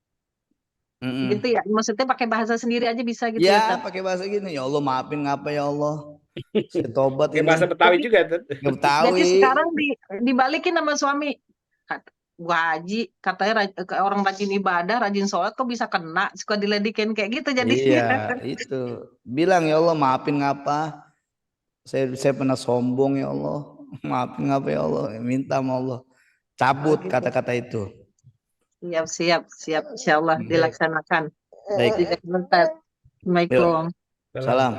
Mm-mm. Gitu ya. Maksudnya pakai bahasa sendiri aja bisa gitu ya Ya Tat. pakai bahasa gini, ya Allah maafin ngapa ya Allah, saya tobat Kayak bahasa ini. Betawi Jadi, juga tuh. Gak jadi Betawi. sekarang dibalikin sama suami. Bu Haji katanya orang rajin ibadah, rajin sholat kok bisa kena, suka diledekin kayak gitu jadinya. Iya itu, bilang ya Allah maafin ngapa, saya pernah sombong ya Allah, maafin ngapa ya Allah, minta sama Allah, cabut Gitu. kata-kata itu. Siap. Insya Allah dilaksanakan. Baik. Assalamualaikum. Salam.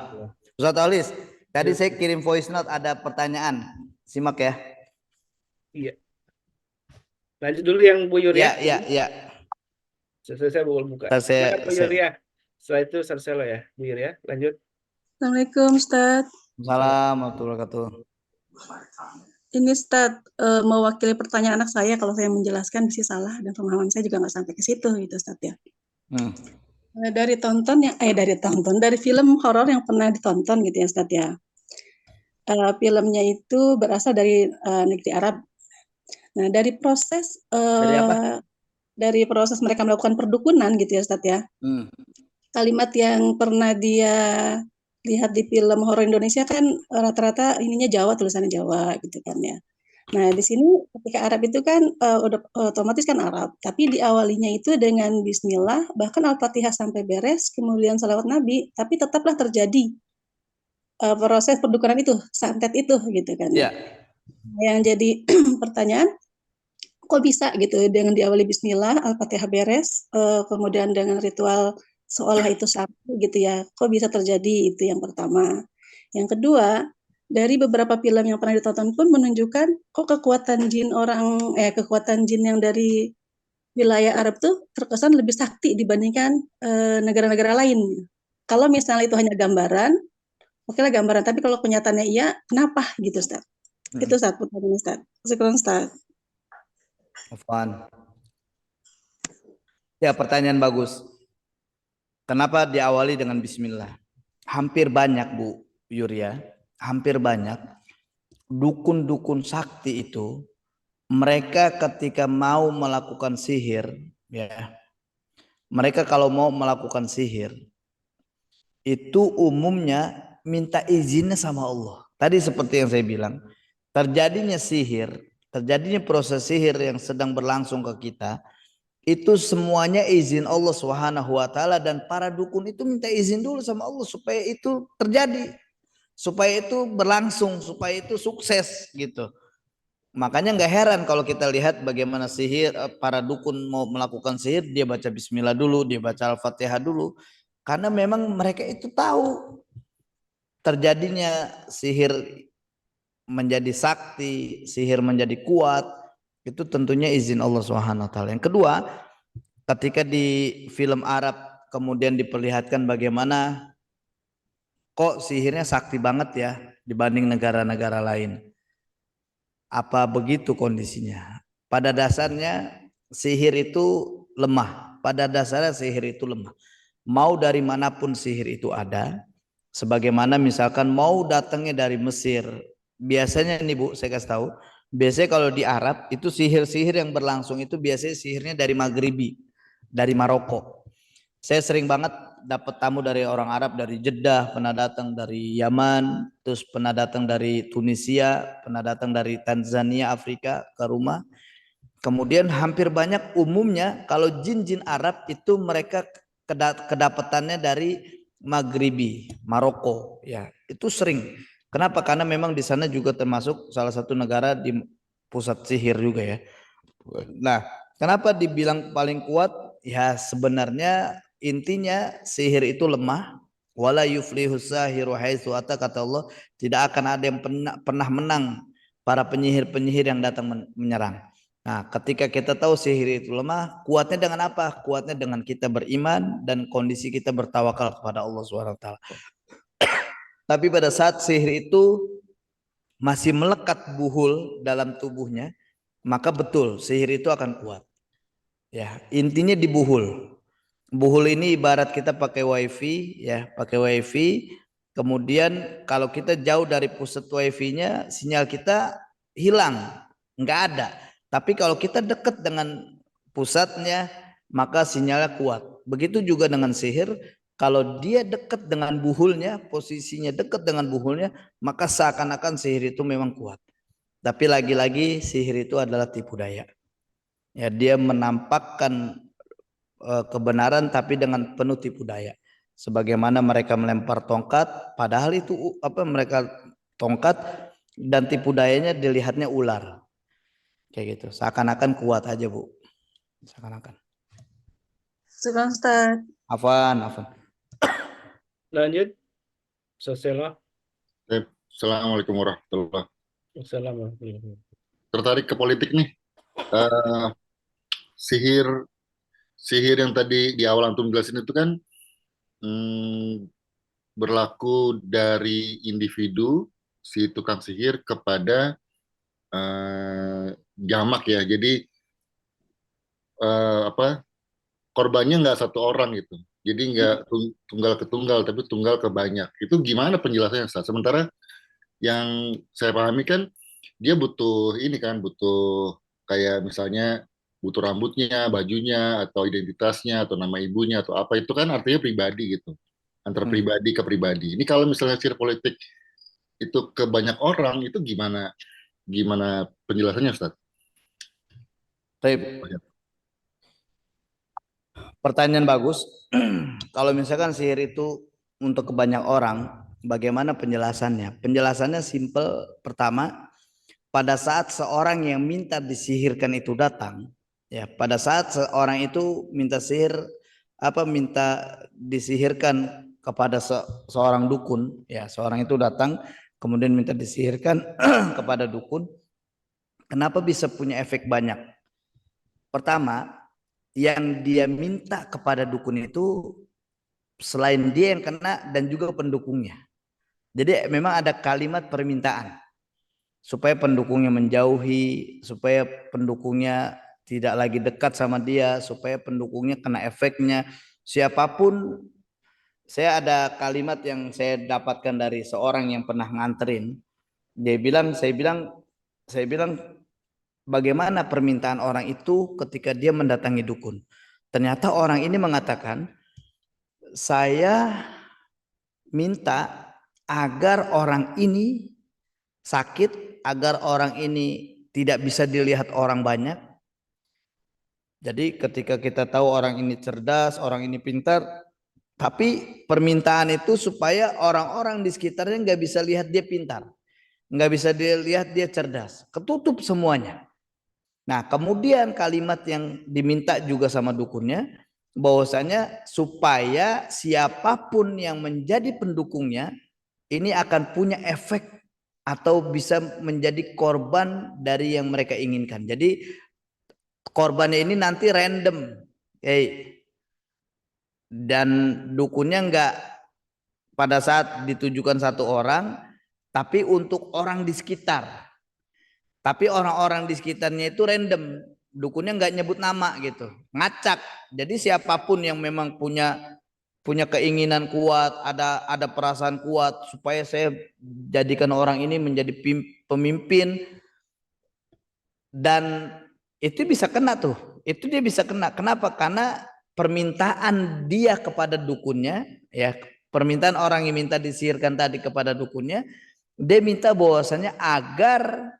Ustaz Alis, tadi saya kirim voice note, ada pertanyaan, simak ya. Iya. Lanjut dulu yang Bu Yur ya. Ya. Saya buka. Saya, Bu Yur ya. Setelah itu selesai lo ya, Bu Yur ya. Lanjut. Assalamualaikum Ustaz. Salam warahmatullahi wabarakatuh. Ini Ustaz mewakili pertanyaan anak saya, kalau saya menjelaskan bisa salah dan pemahaman saya juga nggak sampai ke situ gitu Ustaz ya. Dari film horor yang pernah ditonton gitu ya Ustaz ya. Filmnya itu berasal dari negeri Arab. Nah dari proses Dari apa? dari proses mereka melakukan perdukunan gitu ya Ustaz ya. Kalimat yang pernah dia lihat di film horor Indonesia kan rata-rata ininya Jawa, tulisannya Jawa gitu kan ya. Nah di sini ketika Arab itu kan udah otomatis kan Arab, tapi diawalinya itu dengan Bismillah, bahkan Al-Fatihah sampai beres, kemudian salawat Nabi, tapi tetaplah terjadi proses perdukunan itu, santet itu gitu kan ya. Yang jadi pertanyaan, kok bisa gitu dengan diawali Bismillah, Al-Fatihah beres, kemudian dengan ritual seolah itu satu gitu ya, kok bisa terjadi, itu yang pertama. Yang kedua, dari beberapa film yang pernah ditonton pun menunjukkan kok kekuatan jin yang dari wilayah Arab tuh terkesan lebih sakti dibandingkan negara-negara lain. Kalau misalnya itu hanya gambaran, oke lah gambaran, tapi kalau kenyataannya iya, kenapa gitu Ustaz? Itu Ustaz, pertanyaan Ustaz. Syukran Ustaz. Afwan. Ya pertanyaan bagus. Kenapa diawali dengan Bismillah? Hampir banyak Bu Yuria, hampir banyak dukun-dukun sakti itu, mereka ketika mau melakukan sihir, ya, mereka kalau mau melakukan sihir itu umumnya minta izinnya sama Allah. Tadi seperti yang saya bilang, terjadinya sihir, terjadinya proses sihir yang sedang berlangsung ke kita, itu semuanya izin Allah Subhanahu wa taala, dan para dukun itu minta izin dulu sama Allah supaya itu terjadi, supaya itu berlangsung, supaya itu sukses gitu. Makanya nggak heran kalau kita lihat bagaimana sihir, para dukun mau melakukan sihir, dia baca Bismillah dulu, dia baca Al-Fatihah dulu, karena memang mereka itu tahu terjadinya sihir menjadi sakti, sihir menjadi kuat, itu tentunya izin Allah Subhanahu wa taala. Yang kedua, ketika di film Arab kemudian diperlihatkan bagaimana kok sihirnya sakti banget ya dibanding negara-negara lain. Apa begitu kondisinya? Pada dasarnya sihir itu lemah. Pada dasarnya sihir itu lemah. Mau dari manapun sihir itu ada. Sebagaimana misalkan mau datangnya dari Mesir. Biasanya nih Bu, saya kasih tahu. Biasanya kalau di Arab itu sihir-sihir yang berlangsung itu biasanya sihirnya dari Maghribi, dari Maroko. Saya sering banget dapat tamu dari orang Arab, dari Jeddah, pernah datang dari Yaman, terus pernah datang dari Tunisia, pernah datang dari Tanzania, Afrika ke rumah. Kemudian hampir banyak umumnya kalau jin-jin Arab itu mereka kedapatannya dari Maghribi, Maroko, ya itu sering. Kenapa? Karena memang di sana juga termasuk salah satu negara di pusat sihir juga ya. Nah, kenapa dibilang paling kuat? Ya sebenarnya intinya sihir itu lemah. Wala yuflihu sahiru haitsu ata, kata Allah, tidak akan ada yang pernah menang para penyihir-penyihir yang datang menyerang. Nah, ketika kita tahu sihir itu lemah, kuatnya dengan apa? Kuatnya dengan kita beriman dan kondisi kita bertawakal kepada Allah SWT. Tapi pada saat sihir itu masih melekat buhul dalam tubuhnya, maka betul sihir itu akan kuat. Ya, intinya di buhul. Buhul ini ibarat kita pakai wifi, ya, pakai wifi. Kemudian kalau kita jauh dari pusat wifi-nya, sinyal kita hilang, nggak ada. Tapi kalau kita dekat dengan pusatnya, maka sinyalnya kuat. Begitu juga dengan sihir, kalau dia dekat dengan buhulnya, posisinya dekat dengan buhulnya, maka seakan-akan sihir itu memang kuat. Tapi lagi-lagi sihir itu adalah tipu daya. Ya, dia menampakkan kebenaran tapi dengan penuh tipu daya. Sebagaimana mereka melempar tongkat, padahal itu mereka tongkat dan tipu dayanya dilihatnya ular. Kayak gitu. Seakan-akan kuat aja, Bu. Seakan-akan. Sudah Ustaz. Afan. Lanjut. Sosial. Assalamualaikum warahmatullahi wabarakatuh. Assalamualaikum. Tertarik ke politik nih. Sihir yang tadi di awal antum jelasin itu kan berlaku dari individu si tukang sihir kepada jamak ya. Jadi korbannya nggak satu orang gitu. Jadi nggak tunggal ke tunggal, tapi tunggal ke banyak. Itu gimana penjelasannya, Ustaz? Sementara yang saya pahami kan dia butuh ini kan, butuh kayak misalnya butuh rambutnya, bajunya, atau identitasnya, atau nama ibunya, atau apa itu kan artinya pribadi gitu, antara pribadi ke pribadi. Ini kalau misalnya sihir politik itu ke banyak orang, itu gimana penjelasannya, Ustaz? Pertanyaan bagus. Kalau misalkan sihir itu untuk ke banyak orang, bagaimana penjelasannya? Penjelasannya simple. Pertama, pada saat seorang yang minta disihirkan itu datang, ya, pada saat seorang itu minta sihir, minta disihirkan kepada seorang dukun, ya, seorang itu datang kemudian minta disihirkan kepada dukun. Kenapa bisa punya efek banyak? Pertama, yang dia minta kepada dukun itu selain dia yang kena dan juga pendukungnya. Jadi memang ada kalimat permintaan supaya pendukungnya menjauhi, supaya pendukungnya tidak lagi dekat sama dia, supaya pendukungnya kena efeknya. Siapapun, saya ada kalimat yang saya dapatkan dari seorang yang pernah nganterin. Dia bilang, saya bilang bagaimana permintaan orang itu ketika dia mendatangi dukun. Ternyata orang ini mengatakan, saya minta agar orang ini sakit, agar orang ini tidak bisa dilihat orang banyak. Jadi ketika kita tahu orang ini cerdas, orang ini pintar, tapi permintaan itu supaya orang-orang di sekitarnya nggak bisa lihat dia pintar, nggak bisa dilihat dia cerdas, ketutup semuanya. Nah, kemudian kalimat yang diminta juga sama dukunnya, bahwasanya supaya siapapun yang menjadi pendukungnya ini akan punya efek atau bisa menjadi korban dari yang mereka inginkan. Jadi korbannya ini nanti random, dan dukunnya enggak pada saat ditujukan satu orang, tapi untuk orang di sekitar. Tapi orang-orang di sekitarnya itu random, dukunnya nggak nyebut nama gitu, ngacak. Jadi siapapun yang memang punya keinginan kuat, ada perasaan kuat supaya saya jadikan orang ini menjadi pemimpin, dan itu bisa kena tuh. Itu dia bisa kena. Kenapa? Karena permintaan dia kepada dukunnya, ya, permintaan orang yang minta disihirkan tadi kepada dukunnya, dia minta bahwasanya agar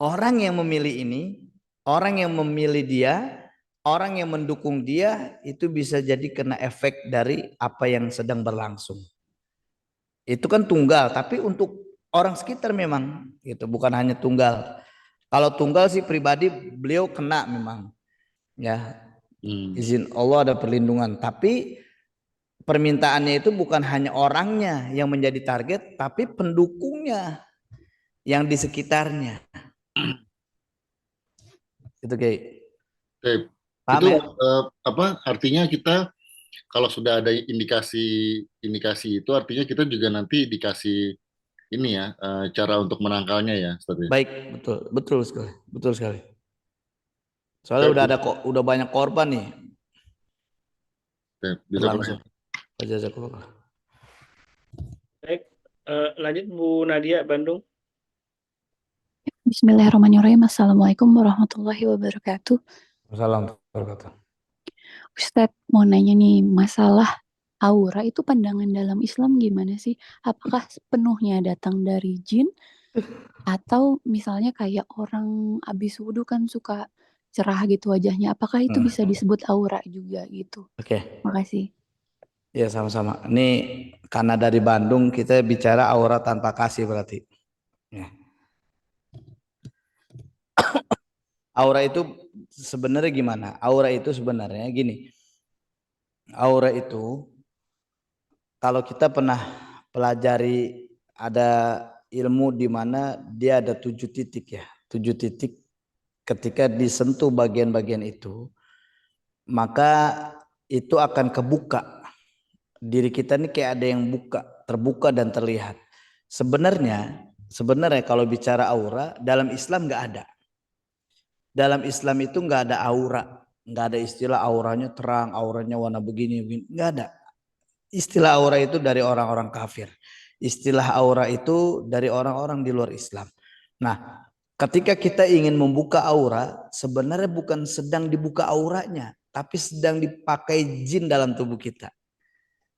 orang yang memilih ini, orang yang memilih dia, orang yang mendukung dia itu bisa jadi kena efek dari apa yang sedang berlangsung. Itu kan tunggal, tapi untuk orang sekitar memang itu bukan hanya tunggal. Kalau tunggal sih pribadi beliau kena memang, ya, izin Allah ada perlindungan. Tapi permintaannya itu bukan hanya orangnya yang menjadi target, tapi pendukungnya yang di sekitarnya. Itu kayak itu ya? artinya kita kalau sudah ada indikasi itu artinya kita juga nanti dikasih ini ya, cara untuk menangkalnya ya, Ustaz. Baik, betul sekali. Soalnya udah banyak korban nih. Berlangsung. Baik, lanjut Bu Nadia Bandung. Bismillahirrahmanirrahim. Assalamualaikum warahmatullahi wabarakatuh. Assalamualaikum warahmatullahi wabarakatuh. Ustadz mau nanya nih, masalah aura itu pandangan dalam Islam gimana sih? Apakah sepenuhnya datang dari jin? Atau misalnya kayak orang habis wudhu kan suka cerah gitu wajahnya. Apakah itu bisa disebut aura juga gitu? Oke. Makasih. Ya sama-sama. Ini karena dari Bandung kita bicara aura tanpa kasih berarti. Ya. Aura itu sebenarnya gimana? Aura itu sebenarnya gini. Aura itu kalau kita pernah pelajari ada ilmu di mana dia ada 7 titik ya. 7 titik ketika disentuh bagian-bagian itu maka itu akan kebuka. Diri kita ini kayak ada yang terbuka dan terlihat. Sebenarnya kalau bicara aura dalam Islam nggak ada. Dalam Islam itu nggak ada aura, nggak ada istilah auranya terang, auranya warna begini, nggak ada. Istilah aura itu dari orang-orang kafir. Istilah aura itu dari orang-orang di luar Islam. Nah, ketika kita ingin membuka aura, sebenarnya bukan sedang dibuka auranya, tapi sedang dipakai jin dalam tubuh kita.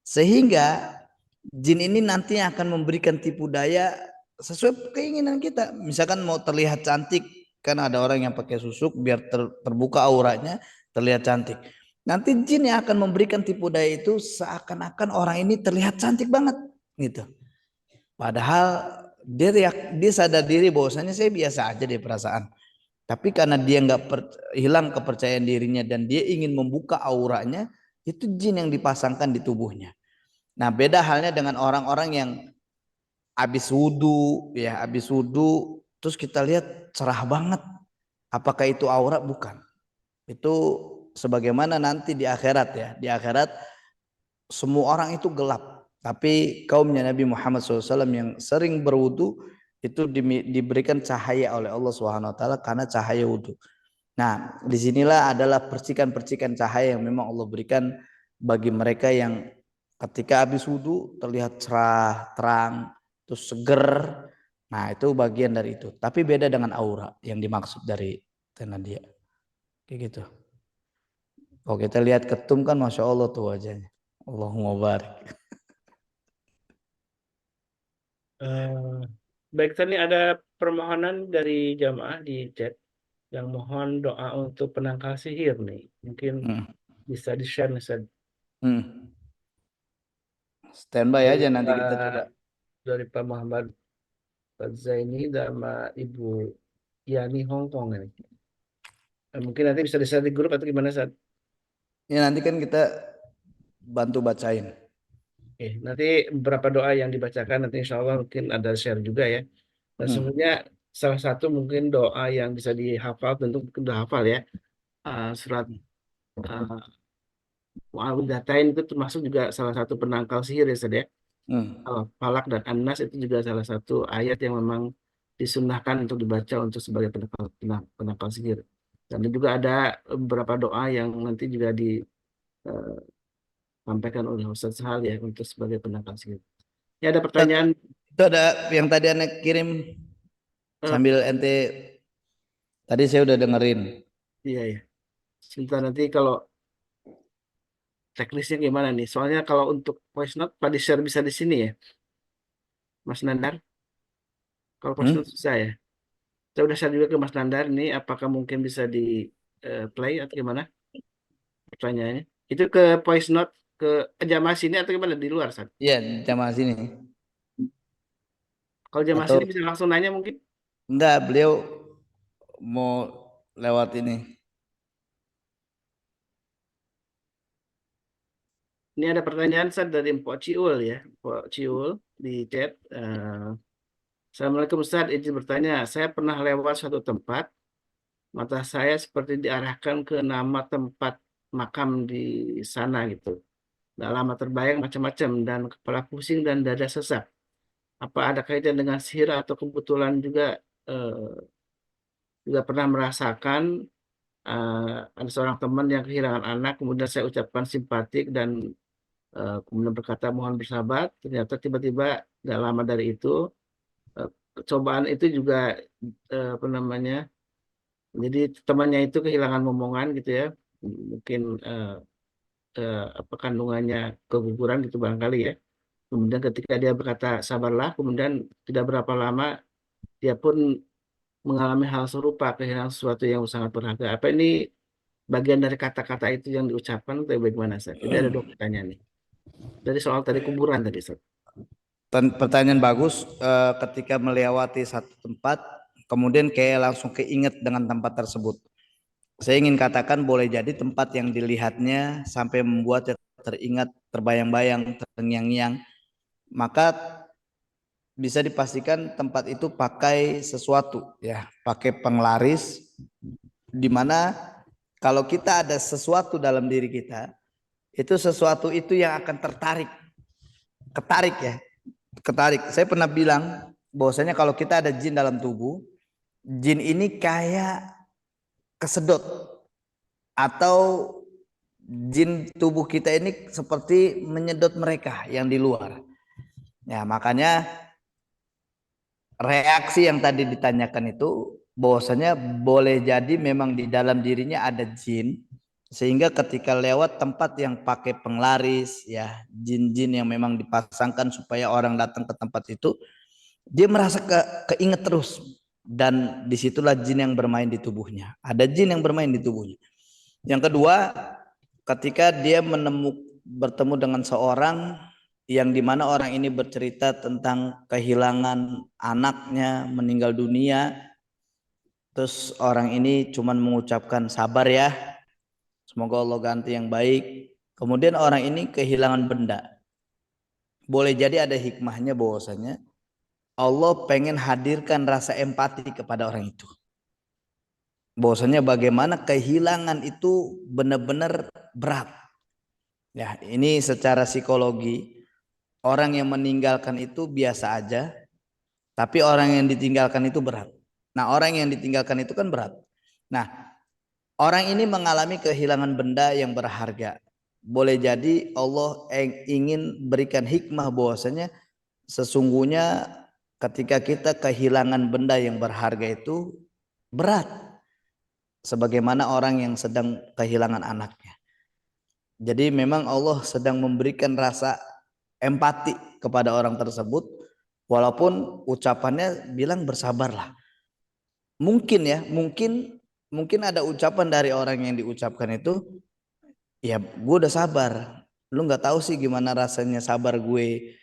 Sehingga jin ini nantinya akan memberikan tipu daya sesuai keinginan kita. Misalkan mau terlihat cantik, kan ada orang yang pakai susuk biar terbuka auranya, terlihat cantik. Nanti jin yang akan memberikan tipu daya itu seakan-akan orang ini terlihat cantik banget gitu. Padahal dia sadar diri bahwasanya saya biasa aja deh perasaan. Tapi karena dia nggak hilang kepercayaan dirinya dan dia ingin membuka auranya, itu jin yang dipasangkan di tubuhnya. Nah, beda halnya dengan orang-orang yang habis wudhu terus kita lihat cerah banget. Apakah itu aura? Bukan. Itu sebagaimana nanti di akhirat ya. Di akhirat semua orang itu gelap. Tapi kaumnya Nabi Muhammad SAW yang sering berwudhu itu diberikan cahaya oleh Allah SWT karena cahaya wudhu. Nah, disinilah adalah percikan-percikan cahaya yang memang Allah berikan bagi mereka yang ketika habis wudhu terlihat cerah, terang, terus seger. Nah, itu bagian dari itu. Tapi beda dengan aura yang dimaksud dari Nadia. Kayak gitu. Kalau kita lihat ketum kan Masya Allah tuh wajahnya. Allahumma barik. Baik, tadi ada permohonan dari jamaah di chat yang mohon doa untuk penangkal sihir nih. Mungkin bisa di-share nih, Ustaz. Standby aja nanti kita coba. Dari Pak Muhammad Zaini sama Ibu Yani Hongkong ini. Mungkin nanti bisa di-share di grup atau gimana, Ustaz? Ya nanti kan kita bantu bacain. Oke, nanti beberapa doa yang dibacakan nanti insya Allah mungkin ada share juga ya. Dan sebenarnya salah satu mungkin doa yang bisa dihafal, tentu udah hafal ya. Surat Muawwidhatain itu termasuk juga salah satu penangkal sihir ya Ustaz ya. Falak dan An-Nas itu juga salah satu ayat yang memang disunnahkan untuk dibaca untuk sebagai penangkal sihir. Dan juga ada beberapa doa yang nanti juga disampaikan oleh Ustaz Sahal ya untuk sebagai penangkal sihir. Ya ada pertanyaan. Itu ada yang tadi Anda kirim sambil ente tadi saya udah dengerin. Iya ya. Sebentar nanti kalau teknisnya gimana nih? Soalnya kalau untuk voice note Pak di-share bisa di sini ya, Mas Nandar. Kalau voice note susah ya. Saya udah share juga ke Mas Nandar nih, apakah mungkin bisa di play atau gimana? Pertanyaannya. Itu ke voice note ke jamaah sini atau gimana di luar, San? Iya, jamaah sini. Kalau jamaah Atau sini bisa langsung nanya mungkin? enggak, beliau mau lewat ini. Ini ada pertanyaan San dari Mpok Ciul ya, Mpok Ciul di chat. Assalamualaikum Ustaz, izin bertanya. Saya pernah lewat suatu tempat, mata saya seperti diarahkan ke nama tempat makam di sana gitu. Nggak lama terbayang macam-macam dan kepala pusing dan dada sesak. Apa ada kaitan dengan sihir atau kebetulan juga pernah merasakan ada seorang teman yang kehilangan anak, kemudian saya ucapkan simpatik dan kemudian berkata mohon bersabar. Ternyata tiba-tiba nggak lama dari itu cobaan itu juga apa namanya? Jadi temannya itu kehilangan momongan gitu ya, mungkin apa kandungannya keguguran gitu barangkali ya. Kemudian ketika dia berkata sabarlah, kemudian tidak berapa lama dia pun mengalami hal serupa, kehilangan sesuatu yang sangat berharga. Apa ini bagian dari kata-kata itu yang diucapkan atau bagaimana, Ustaz? Jadi ada dua pertanyaan nih. Dari soal tadi kuburan tadi, Ustaz. Pertanyaan bagus. Ketika melewati satu tempat, kemudian kayak langsung keinget dengan tempat tersebut. Saya ingin katakan boleh jadi tempat yang dilihatnya sampai membuat teringat, terbayang-bayang, terngiang-ngiang. Maka bisa dipastikan tempat itu pakai sesuatu ya, pakai penglaris, di mana kalau kita ada sesuatu dalam diri kita, itu sesuatu itu yang akan ketarik ya, ketarik. Saya pernah bilang bahwasanya kalau kita ada jin dalam tubuh, jin ini kayak kesedot atau jin tubuh kita ini seperti menyedot mereka yang di luar. Ya, makanya reaksi yang tadi ditanyakan itu bahwasanya boleh jadi memang di dalam dirinya ada jin, sehingga ketika lewat tempat yang pakai penglaris ya, jin-jin yang memang dipasangkan supaya orang datang ke tempat itu, dia merasa keinget terus, dan disitulah jin yang bermain di tubuhnya. Ada jin yang bermain di tubuhnya. Yang kedua, ketika dia bertemu dengan seorang yang dimana orang ini bercerita tentang kehilangan anaknya, meninggal dunia, terus orang ini cuman mengucapkan sabar ya, semoga Allah ganti yang baik. Kemudian orang ini kehilangan benda. Boleh jadi ada hikmahnya bahwasanya Allah pengen hadirkan rasa empati kepada orang itu. Bahwasanya bagaimana kehilangan itu benar-benar berat. Ya, ini secara psikologi. Orang yang meninggalkan itu biasa aja, tapi orang yang ditinggalkan itu berat. Nah, orang yang ditinggalkan itu kan berat. Nah, orang ini mengalami kehilangan benda yang berharga. Boleh jadi Allah ingin berikan hikmah bahwasanya sesungguhnya ketika kita kehilangan benda yang berharga itu berat. Sebagaimana orang yang sedang kehilangan anaknya. Jadi memang Allah sedang memberikan rasa empati kepada orang tersebut, walaupun ucapannya bilang bersabarlah. Mungkin ya, mungkin ada ucapan dari orang yang diucapkan itu, ya gue udah sabar, lu nggak tahu sih gimana rasanya sabar gue,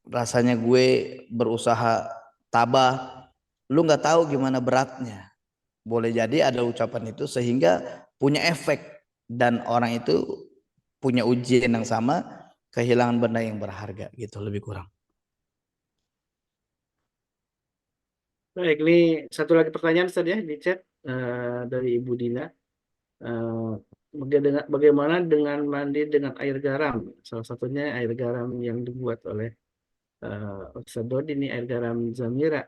rasanya gue berusaha tabah, lu nggak tahu gimana beratnya. Boleh jadi ada ucapan itu sehingga punya efek, dan orang itu punya ujian yang sama, kehilangan benda yang berharga gitu, lebih kurang. Baik, ini satu lagi pertanyaan Ustaz ya di chat dari Ibu Dina. Bagaimana dengan mandi dengan air garam? Salah satunya air garam yang dibuat oleh Ustaz Dodi, ini air garam Zamira,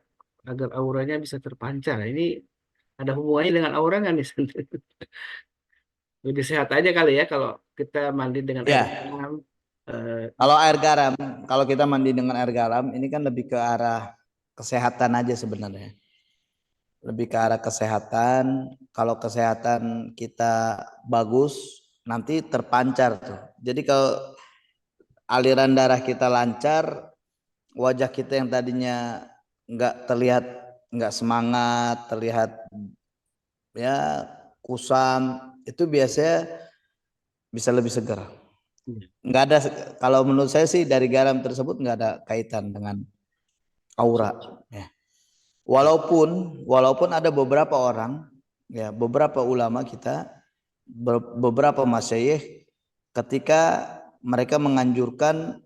agar auranya bisa terpancar. Ini ada hubungannya dengan aura nggak nih? Lebih sehat aja kali ya kalau kita mandi dengan air Ya, garam. kalau air garam, kalau kita mandi dengan air garam, ini kan lebih ke arah kesehatan aja sebenarnya. Lebih ke arah kesehatan. Kalau kesehatan kita bagus, nanti terpancar tuh. Jadi kalau aliran darah kita lancar, wajah kita yang tadinya nggak terlihat, nggak semangat, terlihat ya kusam, itu biasanya bisa lebih segar. Nggak ada, kalau menurut saya sih dari garam tersebut nggak ada kaitan dengan aura. Ya. Walaupun ada beberapa orang, ya beberapa ulama kita, beberapa masyayikh, ketika mereka menganjurkan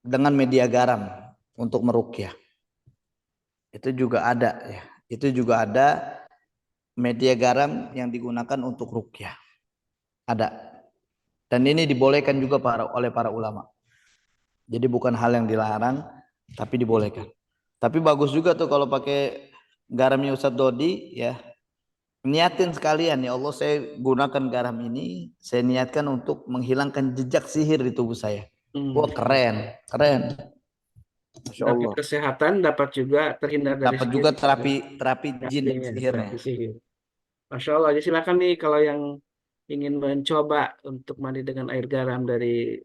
dengan media garam untuk meruqyah. Itu juga ada ya. Itu juga ada media garam yang digunakan untuk ruqyah. Ada. Dan ini dibolehkan juga oleh para ulama. Jadi bukan hal yang dilarang, tapi dibolehkan. Tapi bagus juga tuh kalau pakai garamnya Ustadz Dodi ya. Niatin sekalian, ya Allah saya gunakan garam ini, saya niatkan untuk menghilangkan jejak sihir di tubuh saya. Wah keren, keren. Masya Dapat Allah. kesehatan, dapat juga terhindar dari Dapat sihir. juga terapi jin dan sihirnya. Terapi sihir. Masya Allah, jadi silakan nih kalau yang ingin mencoba untuk mandi dengan air garam dari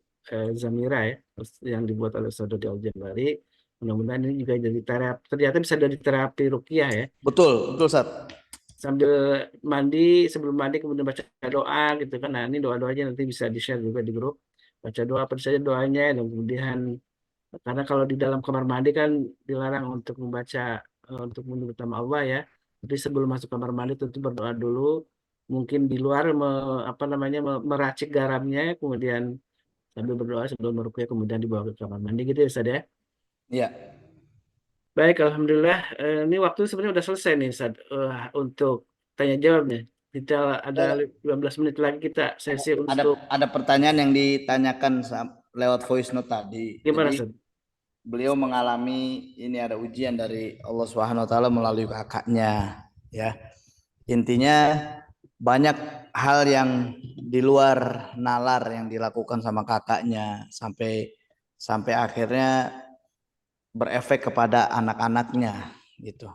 Zamira ya, yang dibuat oleh Ustaz Dodi Al-Jambari. Mudah-mudahan ini juga jadi terapi, ternyata bisa jadi terapi ruqyah ya. Betul Ustaz. Sambil mandi, sebelum mandi kemudian baca doa gitu kan. Nah ini doa-doanya nanti bisa di-share juga di grup. Baca doa apa saja doanya, dan kemudian karena kalau di dalam kamar mandi kan dilarang untuk membaca untuk menyebut nama Allah ya. Tapi sebelum masuk kamar mandi tentu berdoa dulu. Mungkin di luar meracik garamnya, kemudian sambil berdoa sebelum meruqyah, kemudian dibawa ke kamar mandi gitu ya Ustaz ya. Iya. Baik, alhamdulillah. Ini waktu sebenarnya udah selesai nih Ustaz, untuk tanya jawabnya. Kita ada 15 menit lagi kita sesi untuk Ada pertanyaan yang ditanyakan lewat voice note tadi. gimana Jadi Ustaz? beliau mengalami ini, ada ujian dari Allah Subhanahu wa taala melalui kakaknya ya. Intinya banyak hal yang di luar nalar yang dilakukan sama kakaknya sampai akhirnya berefek kepada anak-anaknya gitu.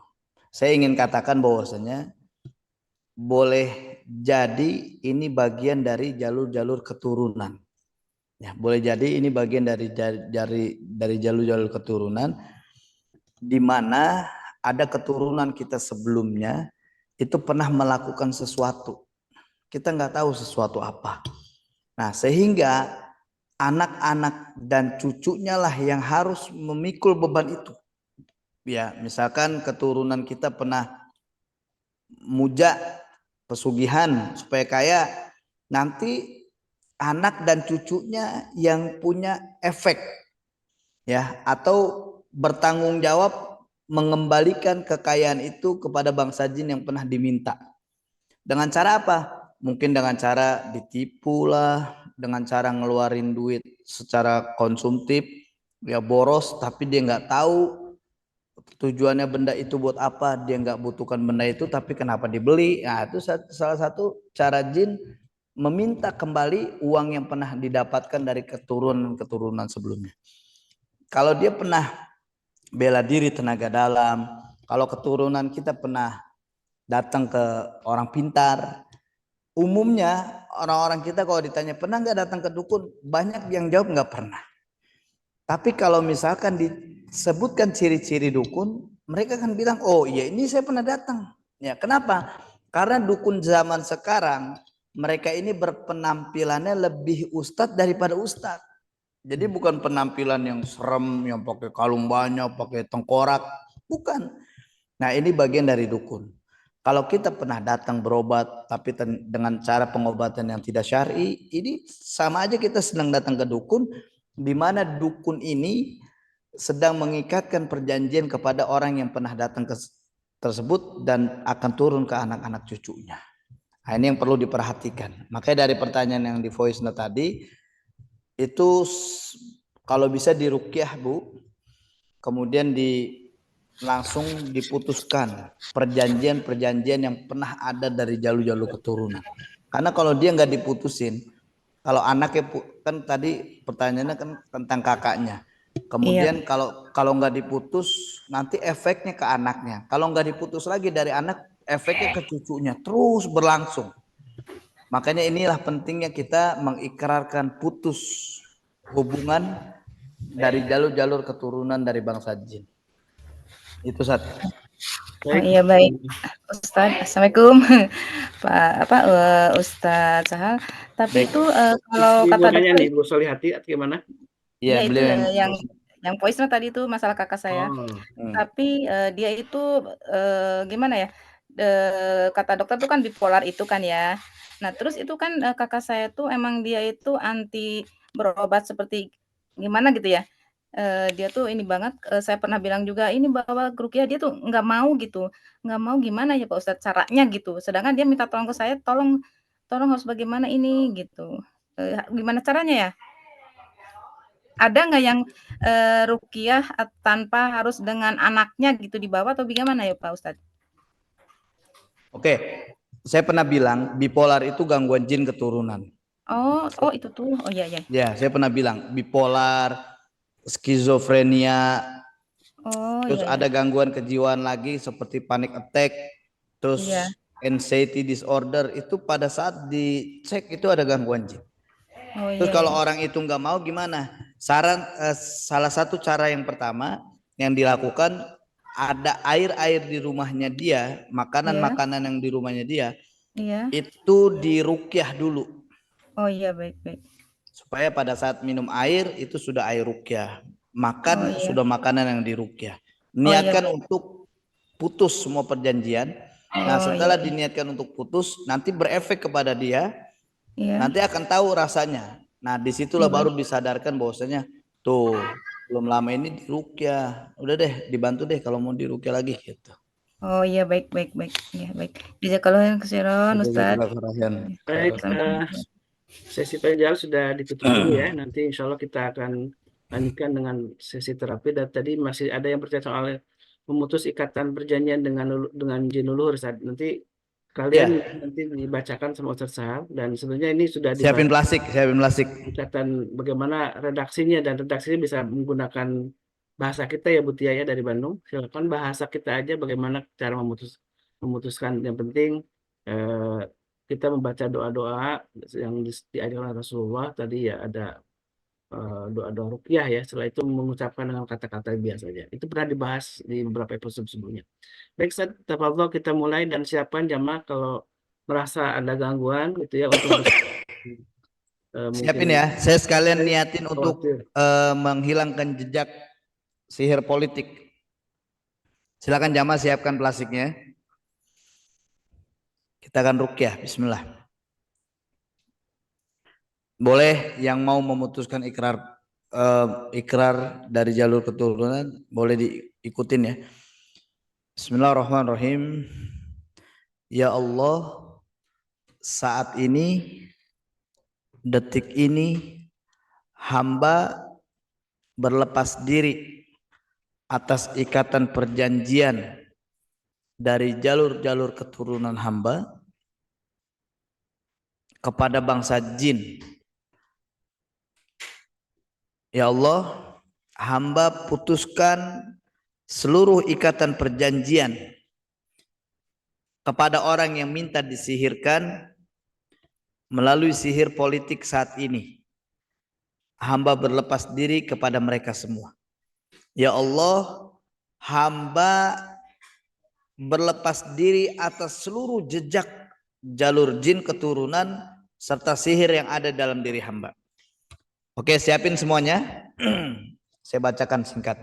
Saya ingin katakan bahwasanya boleh jadi ini bagian dari jalur-jalur keturunan. Ya, boleh jadi ini bagian dari jalur-jalur keturunan, di mana ada keturunan kita sebelumnya itu pernah melakukan sesuatu. Kita nggak tahu sesuatu apa. Nah, sehingga anak-anak dan cucunya lah yang harus memikul beban itu. Ya, misalkan keturunan kita pernah muja pesugihan supaya kaya, nanti anak dan cucunya yang punya efek ya, atau bertanggung jawab mengembalikan kekayaan itu kepada bangsa jin yang pernah diminta. Dengan cara apa? Mungkin dengan cara ditipu lah, dengan cara ngeluarin duit secara konsumtif, ya boros, tapi dia nggak tahu tujuannya benda itu buat apa, dia nggak butuhkan benda itu, tapi kenapa dibeli. Nah itu salah satu cara jin meminta kembali uang yang pernah didapatkan dari keturunan sebelumnya. Kalau dia pernah bela diri tenaga dalam, kalau keturunan kita pernah datang ke orang pintar, umumnya orang-orang kita kalau ditanya pernah nggak datang ke dukun, banyak yang jawab nggak pernah. Tapi kalau misalkan disebutkan ciri-ciri dukun, mereka kan bilang, oh iya ini saya pernah datang. Ya kenapa? Karena dukun zaman sekarang, mereka ini berpenampilannya lebih ustadz daripada ustadz. Jadi bukan penampilan yang serem, yang pakai kalung banyak, pakai tengkorak. Bukan. Nah ini bagian dari dukun. Kalau kita pernah datang berobat tapi dengan cara pengobatan yang tidak syar'i, ini sama aja kita sedang datang ke dukun, di mana dukun ini sedang mengikatkan perjanjian kepada orang yang pernah datang ke tersebut dan akan turun ke anak-anak cucunya. Nah, ini yang perlu diperhatikan. Makanya dari pertanyaan yang di voice note tadi, itu kalau bisa diruqyah Bu, kemudian langsung diputuskan perjanjian-perjanjian yang pernah ada dari jalur-jalur keturunan. Karena kalau dia nggak diputusin, kalau anaknya kan tadi pertanyaannya kan tentang kakaknya. Kemudian kalau nggak diputus, nanti efeknya ke anaknya. Kalau nggak diputus lagi dari anak, efeknya ke cucunya terus berlangsung. Makanya inilah pentingnya kita mengikrarkan putus hubungan dari jalur-jalur keturunan dari bangsa jin. Itu satu. Baik. Baik, Ustadz. Assalamualaikum, Ustadz Sahal. Tapi Baik. itu kalau Ibu kata nanya dokter nih, Bu Solihati gimana? Iya, itu beliau yang voice note tadi itu masalah kakak saya. Tapi dia itu gimana ya? Kata dokter tuh kan bipolar itu kan ya. Nah, terus itu kan kakak saya tuh emang dia itu anti berobat seperti gimana gitu ya. Dia tuh ini banget, saya pernah bilang juga ini bawa ke ruqyah, dia tuh nggak mau gitu, nggak mau gimana ya Pak Ustadz caranya gitu, sedangkan dia minta tolong ke saya, tolong tolong harus bagaimana ini gitu, gimana caranya ya? Ada nggak yang, ruqyah tanpa harus dengan anaknya gitu dibawa atau bagaimana ya Pak Ustadz? Oke, saya pernah bilang bipolar itu gangguan jin keturunan. Oh itu tuh, oh iya. Ya, saya pernah bilang bipolar, skizofrenia, Oh terus iya. ada gangguan kejiwaan lagi seperti panic attack, terus Iya. anxiety disorder, itu pada saat dicek itu ada gangguan jin. Oh Terus iya. kalau orang itu nggak mau gimana? Salah satu cara yang pertama yang dilakukan, ada air-air di rumahnya dia, makanan-makanan yang di rumahnya dia, Iya. itu diruqyah dulu. Oh iya, baik. Supaya pada saat minum air itu sudah air ruqyah, makan sudah makanan yang diruqyah. Niatkan untuk putus semua perjanjian. Nah, setelah diniatkan untuk putus, nanti berefek kepada dia, nanti akan tahu rasanya. Nah, disitulah baru disadarkan bahwasanya tuh belum lama ini diruqyah, udah deh dibantu deh kalau mau diruqyah lagi gitu. Oh iya, baik. Iya, baik. Jazakallahu khairan Ustaz. Baik, sesi penjajal sudah ditutup dulu ya. Nanti insya Allah kita akan lanjutkan dengan sesi terapi. Dan tadi masih ada yang bertanya soal memutus ikatan perjanjian dengan jin leluhur. Nanti kalian nanti dibacakan sama Ustaz Sahal, dan sebenarnya ini sudah Siapin dibahas plastik. ikatan bagaimana redaksinya, dan redaksinya bisa menggunakan bahasa kita ya Bu Tia ya dari Bandung. Silakan bahasa kita aja bagaimana cara memutuskan. Yang penting eh, kita membaca doa-doa yang diajarkan Rasulullah tadi ya, ada doa-doa ruqyah ya. Setelah itu mengucapkan dengan kata-kata biasa saja. Itu pernah dibahas di beberapa episode sebelumnya. Baik, Ustaz, tafadhol kita mulai dan siapkan jamaah kalau merasa ada gangguan gitu ya untuk Siapin mungkin ya, saya sekalian niatin untuk khawatir. menghilangkan jejak sihir politik. Silakan jamaah siapkan plastiknya. Kita akan ruqyah, bismillah. Boleh yang mau memutuskan ikrar dari jalur keturunan, boleh diikutin ya. Bismillahirrahmanirrahim. Ya Allah, saat ini, detik ini, hamba berlepas diri atas ikatan perjanjian dari jalur-jalur keturunan hamba kepada bangsa jin. Ya Allah, hamba putuskan seluruh ikatan perjanjian kepada orang yang minta disihirkan melalui sihir politik saat ini. Hamba berlepas diri kepada mereka semua. Ya Allah, hamba berlepas diri atas seluruh jejak jalur jin keturunan serta sihir yang ada dalam diri hamba. Oke, siapin semuanya. Saya bacakan singkat.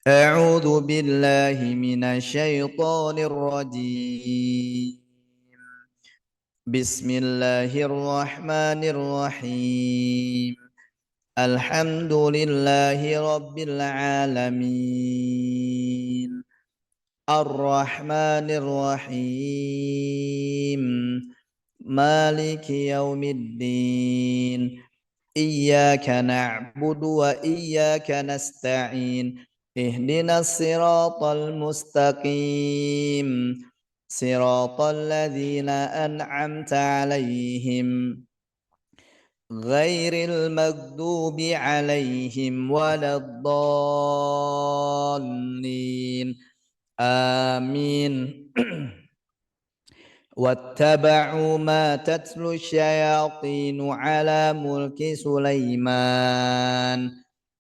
أعوذ بالله من الشيطان الرجيم بسم الله الرحمن الرحيم الحمد لله رب العالمين الرحمن الرحيم مالك يوم الدين إياك نعبد وإياك نستعين اهدنا الصراط المستقيم صراط الذين أنعمت عليهم غير المغضوب عليهم ولا الضالين آمين واتبعوا ما تتلو الشياطين على ملك سليمان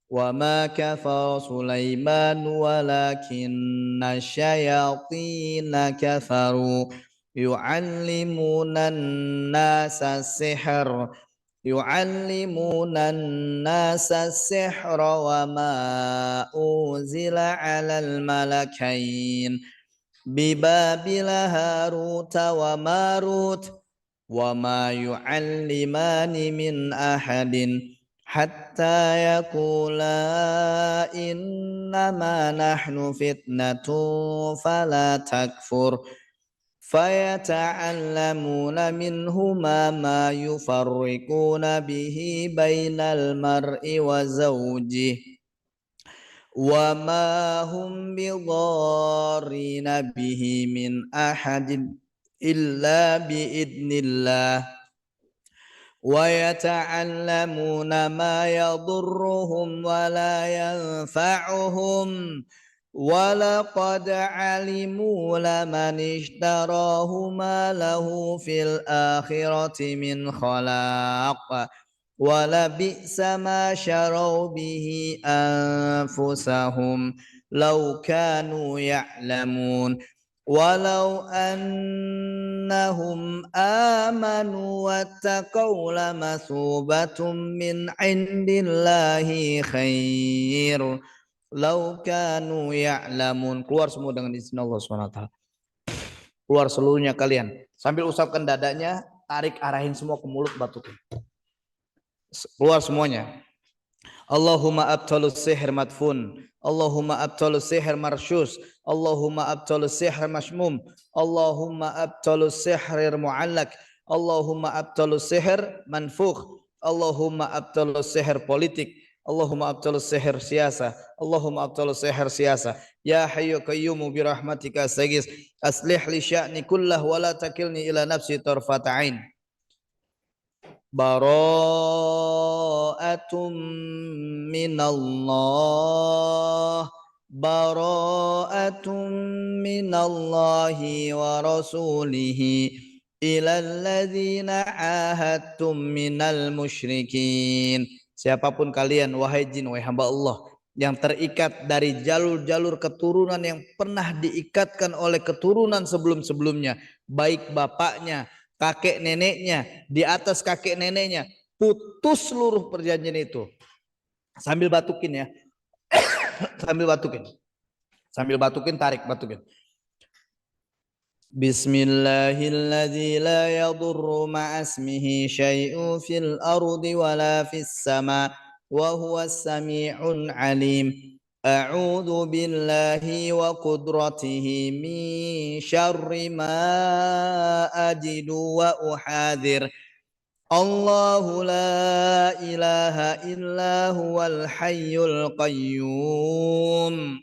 وما كفر سليمان ولكن الشياطين كفروا يعلمون الناس السحر وما أنزل على الملكين ببابل هاروت وماروت وما يعلمان من أحد حتى يقولا إنما نحن فتنة فلا تكفر فيتعلمون منهما ما يفرقون به بين المرء وزوجه وما هم بضارين به من أحد إلا بإذن الله ويتعلمون ما يضرهم ولا ينفعهم ولقد علموا لمن اشتراه ما له في الآخرة من خلاق ولبئس ما شروا به أنفسهم لو كانوا يعلمون ولو أنهم آمنوا واتقوا لمثوبة من عند الله خير لو كانوا يعلمون. Keluar semua dengan izin Allah SWT. Keluar seluruhnya kalian. Sambil usapkan dadanya, tarik arahin semua ke mulut, batukin. Keluar semuanya. Allahumma abtalus sihr madfun, Allahumma abtalus sihr marsyus, Allahumma abtalus sihr mashmum, Allahumma abtalus sihr mu'allak, Allahumma abtalus sihr manfukh, Allahumma abtalus sihr politik, Allahumma abtalus sihr siasa, Allahumma abtalus sihr siasa. Ya hayyu qayyumu birahmatika astaghis, aslih li sya'ni kullah wa la takilni ila nafsi tarfata ain. Bara'atum minallah, bara'atum minallahi wa rasulihi ilal ladzina ahadtum minal musyrikin. Siapapun kalian wahai jin, wahai hamba Allah yang terikat dari jalur-jalur keturunan yang pernah diikatkan oleh keturunan sebelum-sebelumnya, baik bapaknya, kakek neneknya, di atas kakek neneknya, putus seluruh perjanjian itu. Sambil batukin ya. Sambil batukin, tarik, batukin. Bismillahilladzi la yadurru ma'asmihi syai'un fil ardi wala fis sama wa huwas sami'un alim. A'udzu billahi wa qudratihi min syarri ma ajidu wa uhadir. Allahu la ilaha illa huwal hayyul qayyum.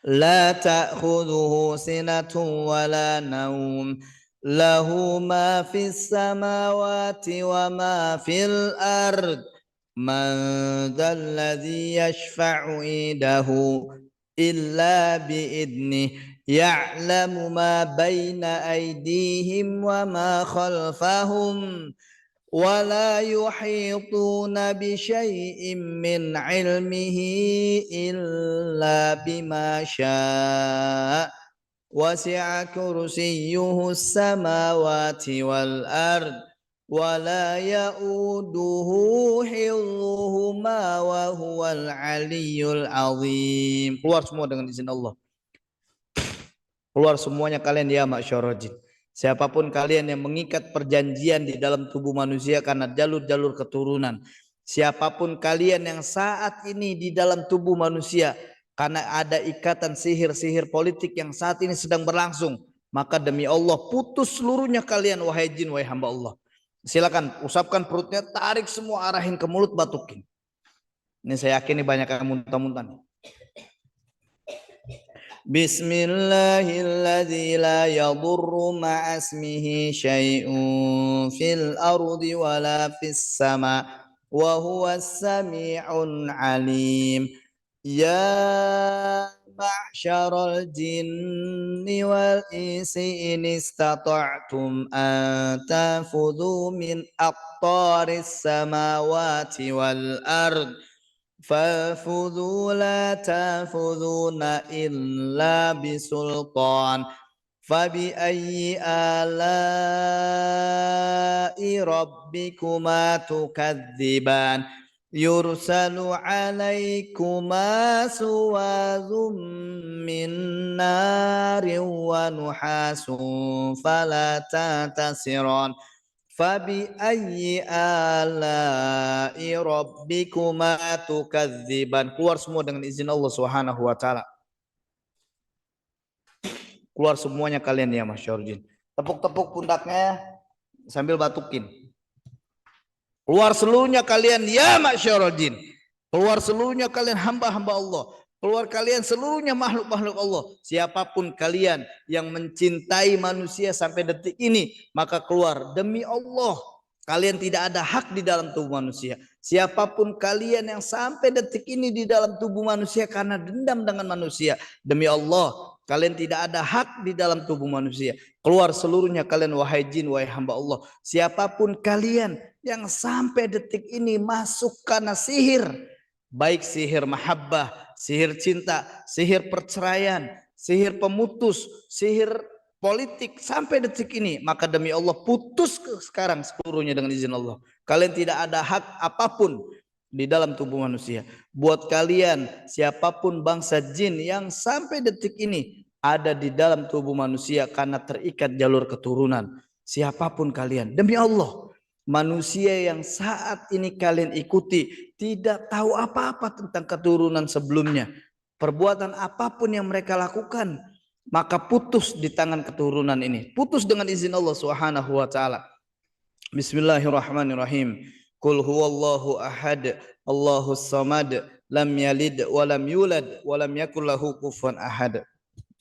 La ta'khudhuhu sinatun wa la naum. Lahu ma fis samawati wa ma fil ard. Man dzalladzi yashfa'u indahu illa biidnih ya'lamu ma baina aydihim wa ma khalfahum wa la yuhituna bi syai'in min ilmihi illa bima syaa' wasi'a kursiyyuhu as-samawati wal ard ولا يؤوده حفظهما وهو العلي العظيم. Keluar semua dengan izin Allah. Keluar semuanya kalian ya ma'syarul jin. Siapapun kalian yang mengikat perjanjian di dalam tubuh manusia karena jalur-jalur keturunan. Siapapun kalian yang saat ini di dalam tubuh manusia karena ada ikatan sihir-sihir politik yang saat ini sedang berlangsung, maka demi Allah putus seluruhnya kalian wahai jin, wahai hamba Allah. Silakan usapkan perutnya, tarik semua, arahin ke mulut, batukin. Ini saya yakin ini banyak yang muntah-muntah nih. Bismillahilladzi la yadurru ma'asmihi syai'un fil ardi wala fis sama wa huwas sami'un alim. Ya ma'syaral jinni wal insi in istata'tum an tanfudhu min aqtaris samawati wal ard فانفذوا لا تنفذون إلا بسلطان فبأي آلاء ربكما تكذبان يرسل عليكما سواظ من نار ونحاس فلا تنتصران Fabi'ayyi ala'i rabbikuma tukadziban. Keluar semua dengan izin Allah Subhanahu wa taala. Keluar semuanya kalian ya masyarul jin. Tepuk-tepuk pundaknya sambil batukin. Keluar seluruhnya kalian ya masyarul jin. Keluar seluruhnya kalian hamba-hamba Allah. Keluar kalian seluruhnya makhluk-makhluk Allah. Siapapun kalian yang mencintai manusia sampai detik ini, maka keluar. Demi Allah, kalian tidak ada hak di dalam tubuh manusia. Siapapun kalian yang sampai detik ini di dalam tubuh manusia karena dendam dengan manusia, demi Allah, kalian tidak ada hak di dalam tubuh manusia. Keluar seluruhnya kalian wahai jin, wahai hamba Allah. Siapapun kalian yang sampai detik ini masuk karena sihir, baik sihir mahabbah, sihir cinta, sihir perceraian, sihir pemutus, sihir politik sampai detik ini, maka demi Allah putus sekarang seluruhnya dengan izin Allah. Kalian tidak ada hak apapun di dalam tubuh manusia. Buat kalian siapapun bangsa jin yang sampai detik ini ada di dalam tubuh manusia karena terikat jalur keturunan, siapapun kalian, demi Allah, manusia yang saat ini kalian ikuti tidak tahu apa-apa tentang keturunan sebelumnya. Perbuatan apapun yang mereka lakukan, maka putus di tangan keturunan ini. Putus dengan izin Allah Subhanahu wa taala. Bismillahirrahmanirrahim. Qul huwallahu ahad, Allahus samad, lam yalid wa lam yulad wa lam yakul lahu kufuwan ahad.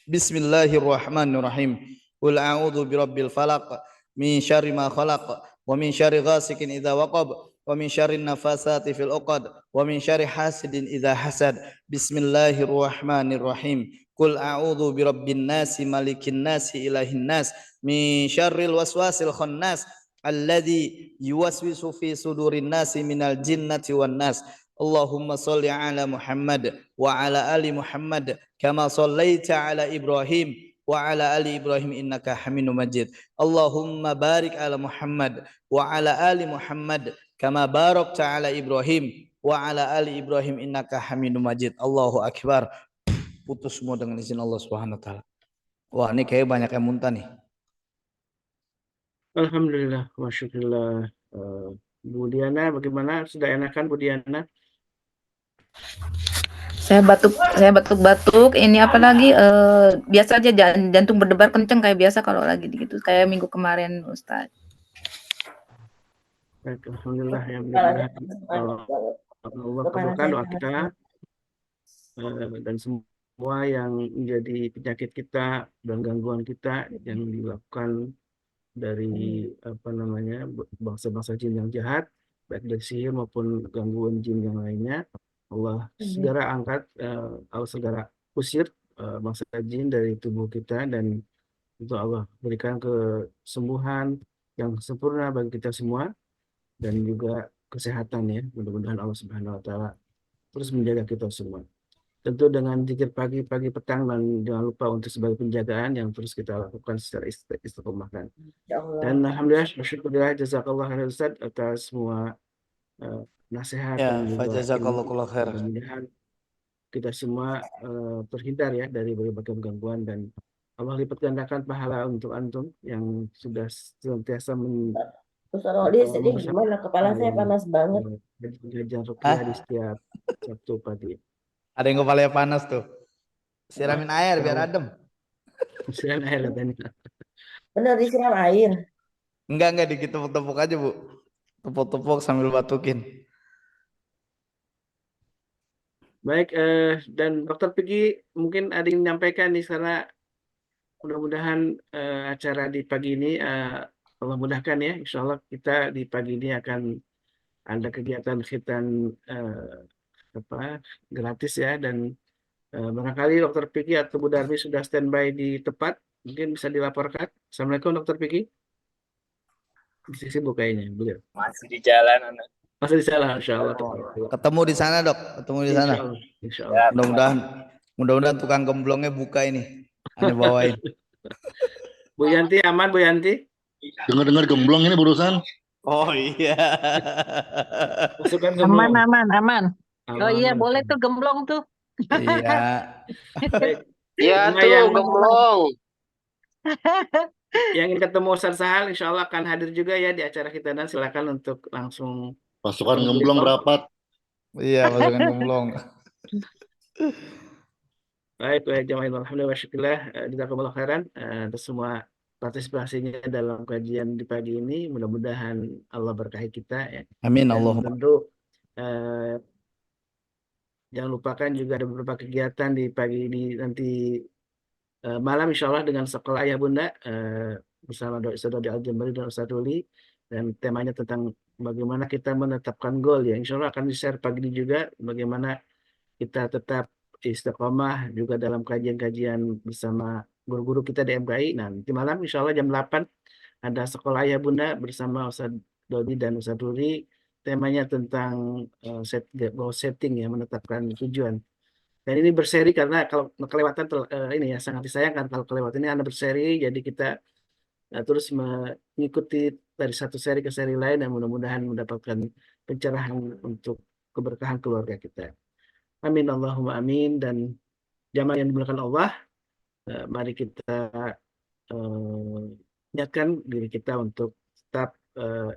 Bismillahirrahmanirrahim. Qul a'udzu birabbil falaq min syarri ma khalaq wa min syarri ghasikin idza waqab wa min syarri nafasati fil uqad wa min syarri hasidin idza hasad. Bismillahirrahmanirrahim. Qul a'udzu birabbin nasi malikin nasi ilahin nas min syarril waswasil khannas alladzi yuwaswisu fi sudurin nasi minal jinnati wan nas. Allahumma sholli ala Muhammad wa ala ali Muhammad kama shallaita ala Ibrahim wa ala ali Ibrahim innaka Hamidum Majid. Allahumma barik ala Muhammad wa ala ali Muhammad kama barakta ala Ibrahim wa ala ali Ibrahim innaka Hamidum Majid. Allahu akbar. Putus semua dengan izin Allah Subhanahu wa taala. Wah, ini kayak banyak yang muntah nih. Alhamdulillah, masyaallah. Bu Diana, bagaimana? Sudah enakan Bu Diana? Saya batuk-batuk. Ini apalagi biasa aja jantung berdebar kenceng kayak biasa kalau lagi gitu. Kayak minggu kemarin, Ustaz. Baik, alhamdulillah ya, mudah-mudahan Allah kabulkan doa kita dan semua yang menjadi penyakit kita dan gangguan kita yang dilakukan dari bangsa-bangsa jin yang jahat, baik dari sihir maupun gangguan jin yang lainnya. Allah segera angkat, Allah segera usir bangsa jin dari tubuh kita, dan itu Allah berikan kesembuhan yang sempurna bagi kita semua dan juga kesehatan ya. Mudah-mudahan Allah Subhanahu wa taala terus menjaga kita semua. tentu dengan zikir pagi, petang, dan jangan lupa untuk sebagai penjagaan yang terus kita lakukan secara istiqomah kan. Dan alhamdulillah, syukurlah, jazakallah khairan Ustaz atas semua nasihat Ya, dan juga ilmu. fajazakallahu khair. Mudah-mudahan kita semua terhindar ya dari berbagai gangguan, dan Allah lipat gandakan pahala untuk antum yang sudah senantiasa Ustaz Oli, sedih gimana? Kepala saya panas banget. Pengajian ruqyah di setiap Sabtu pagi. Ada yang kepalanya panas tuh. Siramin air biar adem. Silakan air katanya. Bener disiram air. Enggak dikit tepuk-tepuk aja, Bu. Tepuk-tepuk sambil batukin. Baik, dan Dokter Pigi mungkin ada yang menyampaikan nih, karena mudah-mudahan acara di pagi ini Allah mudahkan ya. Insya Allah kita di pagi ini akan ada kegiatan khitan gratis ya, dan barangkali Dokter Pigi atau Bu Darmi sudah standby di tempat, mungkin bisa dilaporkan. Assalamualaikum Dokter Pigi. Masih sibuk kayaknya beliau. Masih di jalan, anak. Masih di sana, Insya Allah. Ketemu di sana, Dok. Ketemu di sana. Insya Allah. Mudah-mudahan tukang gemblongnya buka ini. Aneh bawain. Bu Yanti aman, Bu Yanti? Dengar-dengar gemblong ini berurusan. Oh iya. Masukkan gemblong. Aman. Oh iya, boleh tuh gemblong tuh. Iya. Iya tuh gemblong. Yang ingin ketemu Ustaz Sahal, insya Allah akan hadir juga ya di acara kita, dan silakan untuk langsung Pasukan gemblong berapat. Iya, pasukan gemblong. Baik, jamaah alhamdulillah wa syukurillah, jazakumullah khairan atas semua partisipasinya dalam kajian di pagi ini. Mudah-mudahan Allah berkahi kita ya. Amin, Dan Allahumma. tentu jangan lupakan juga ada beberapa kegiatan di pagi ini nanti malam insya Allah dengan sekolah ayah bunda bersama Saudara Al-Jambari dan Ustaz Ruli, dan temanya tentang bagaimana kita menetapkan goal ya. Insya Allah akan di-share pagi ini juga bagaimana kita tetap istiqomah juga dalam kajian-kajian bersama guru-guru kita di MKI. Nah, nanti malam insya Allah jam 8 ada sekolah ayah bunda bersama Ustaz Dodi dan Ustaz Ruli. Temanya tentang goal setting ya, menetapkan tujuan. Dan ini berseri karena kalau kelewatan ini ya sangat disayangkan kalau kelewatan. Ini Anda berseri, jadi kita terus mengikuti dari satu seri ke seri lain, dan mudah-mudahan mendapatkan pencerahan untuk keberkahan keluarga kita. Amin Allahumma amin. Dan jamaah yang dimuliakan Allah, mari kita niatkan diri kita untuk tetap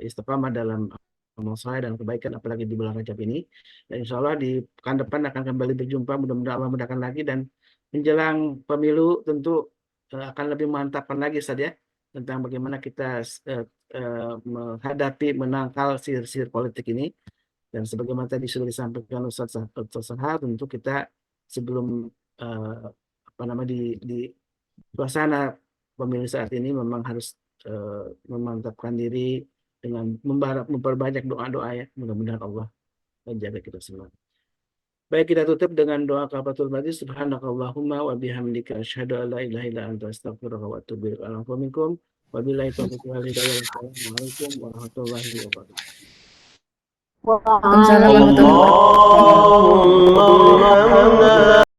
istiqamah dalam amal saleh dan kebaikan, apalagi di bulan Rajab ini. Dan insya Allah di pekan depan akan kembali berjumpa, mudah-mudahan Allah mudahkan lagi, dan menjelang pemilu tentu akan lebih mantapkan lagi saja tentang bagaimana kita menghadapi, menangkal sihir-sihir politik ini. Dan sebagaimana tadi sudah disampaikan Ustaz Sahal, tentu kita sebelum di suasana pemilu saat ini memang harus memantapkan diri dengan memperbanyak doa-doa ya. Mudah-mudahan Allah menjaga kita semua. Baik, kita tutup dengan doa kafaratul majlis. Subhanakallahumma wa bihamdika asyhadu an la ilaha illa anta astaghfiruka wa atubu ilaik. Assalamualaikum wabillahi taufiq wal hidayah. Wassalamualaikum warahmatullahi wabarakatuh. Waalaikumsalam warahmatullahi wabarakatuh.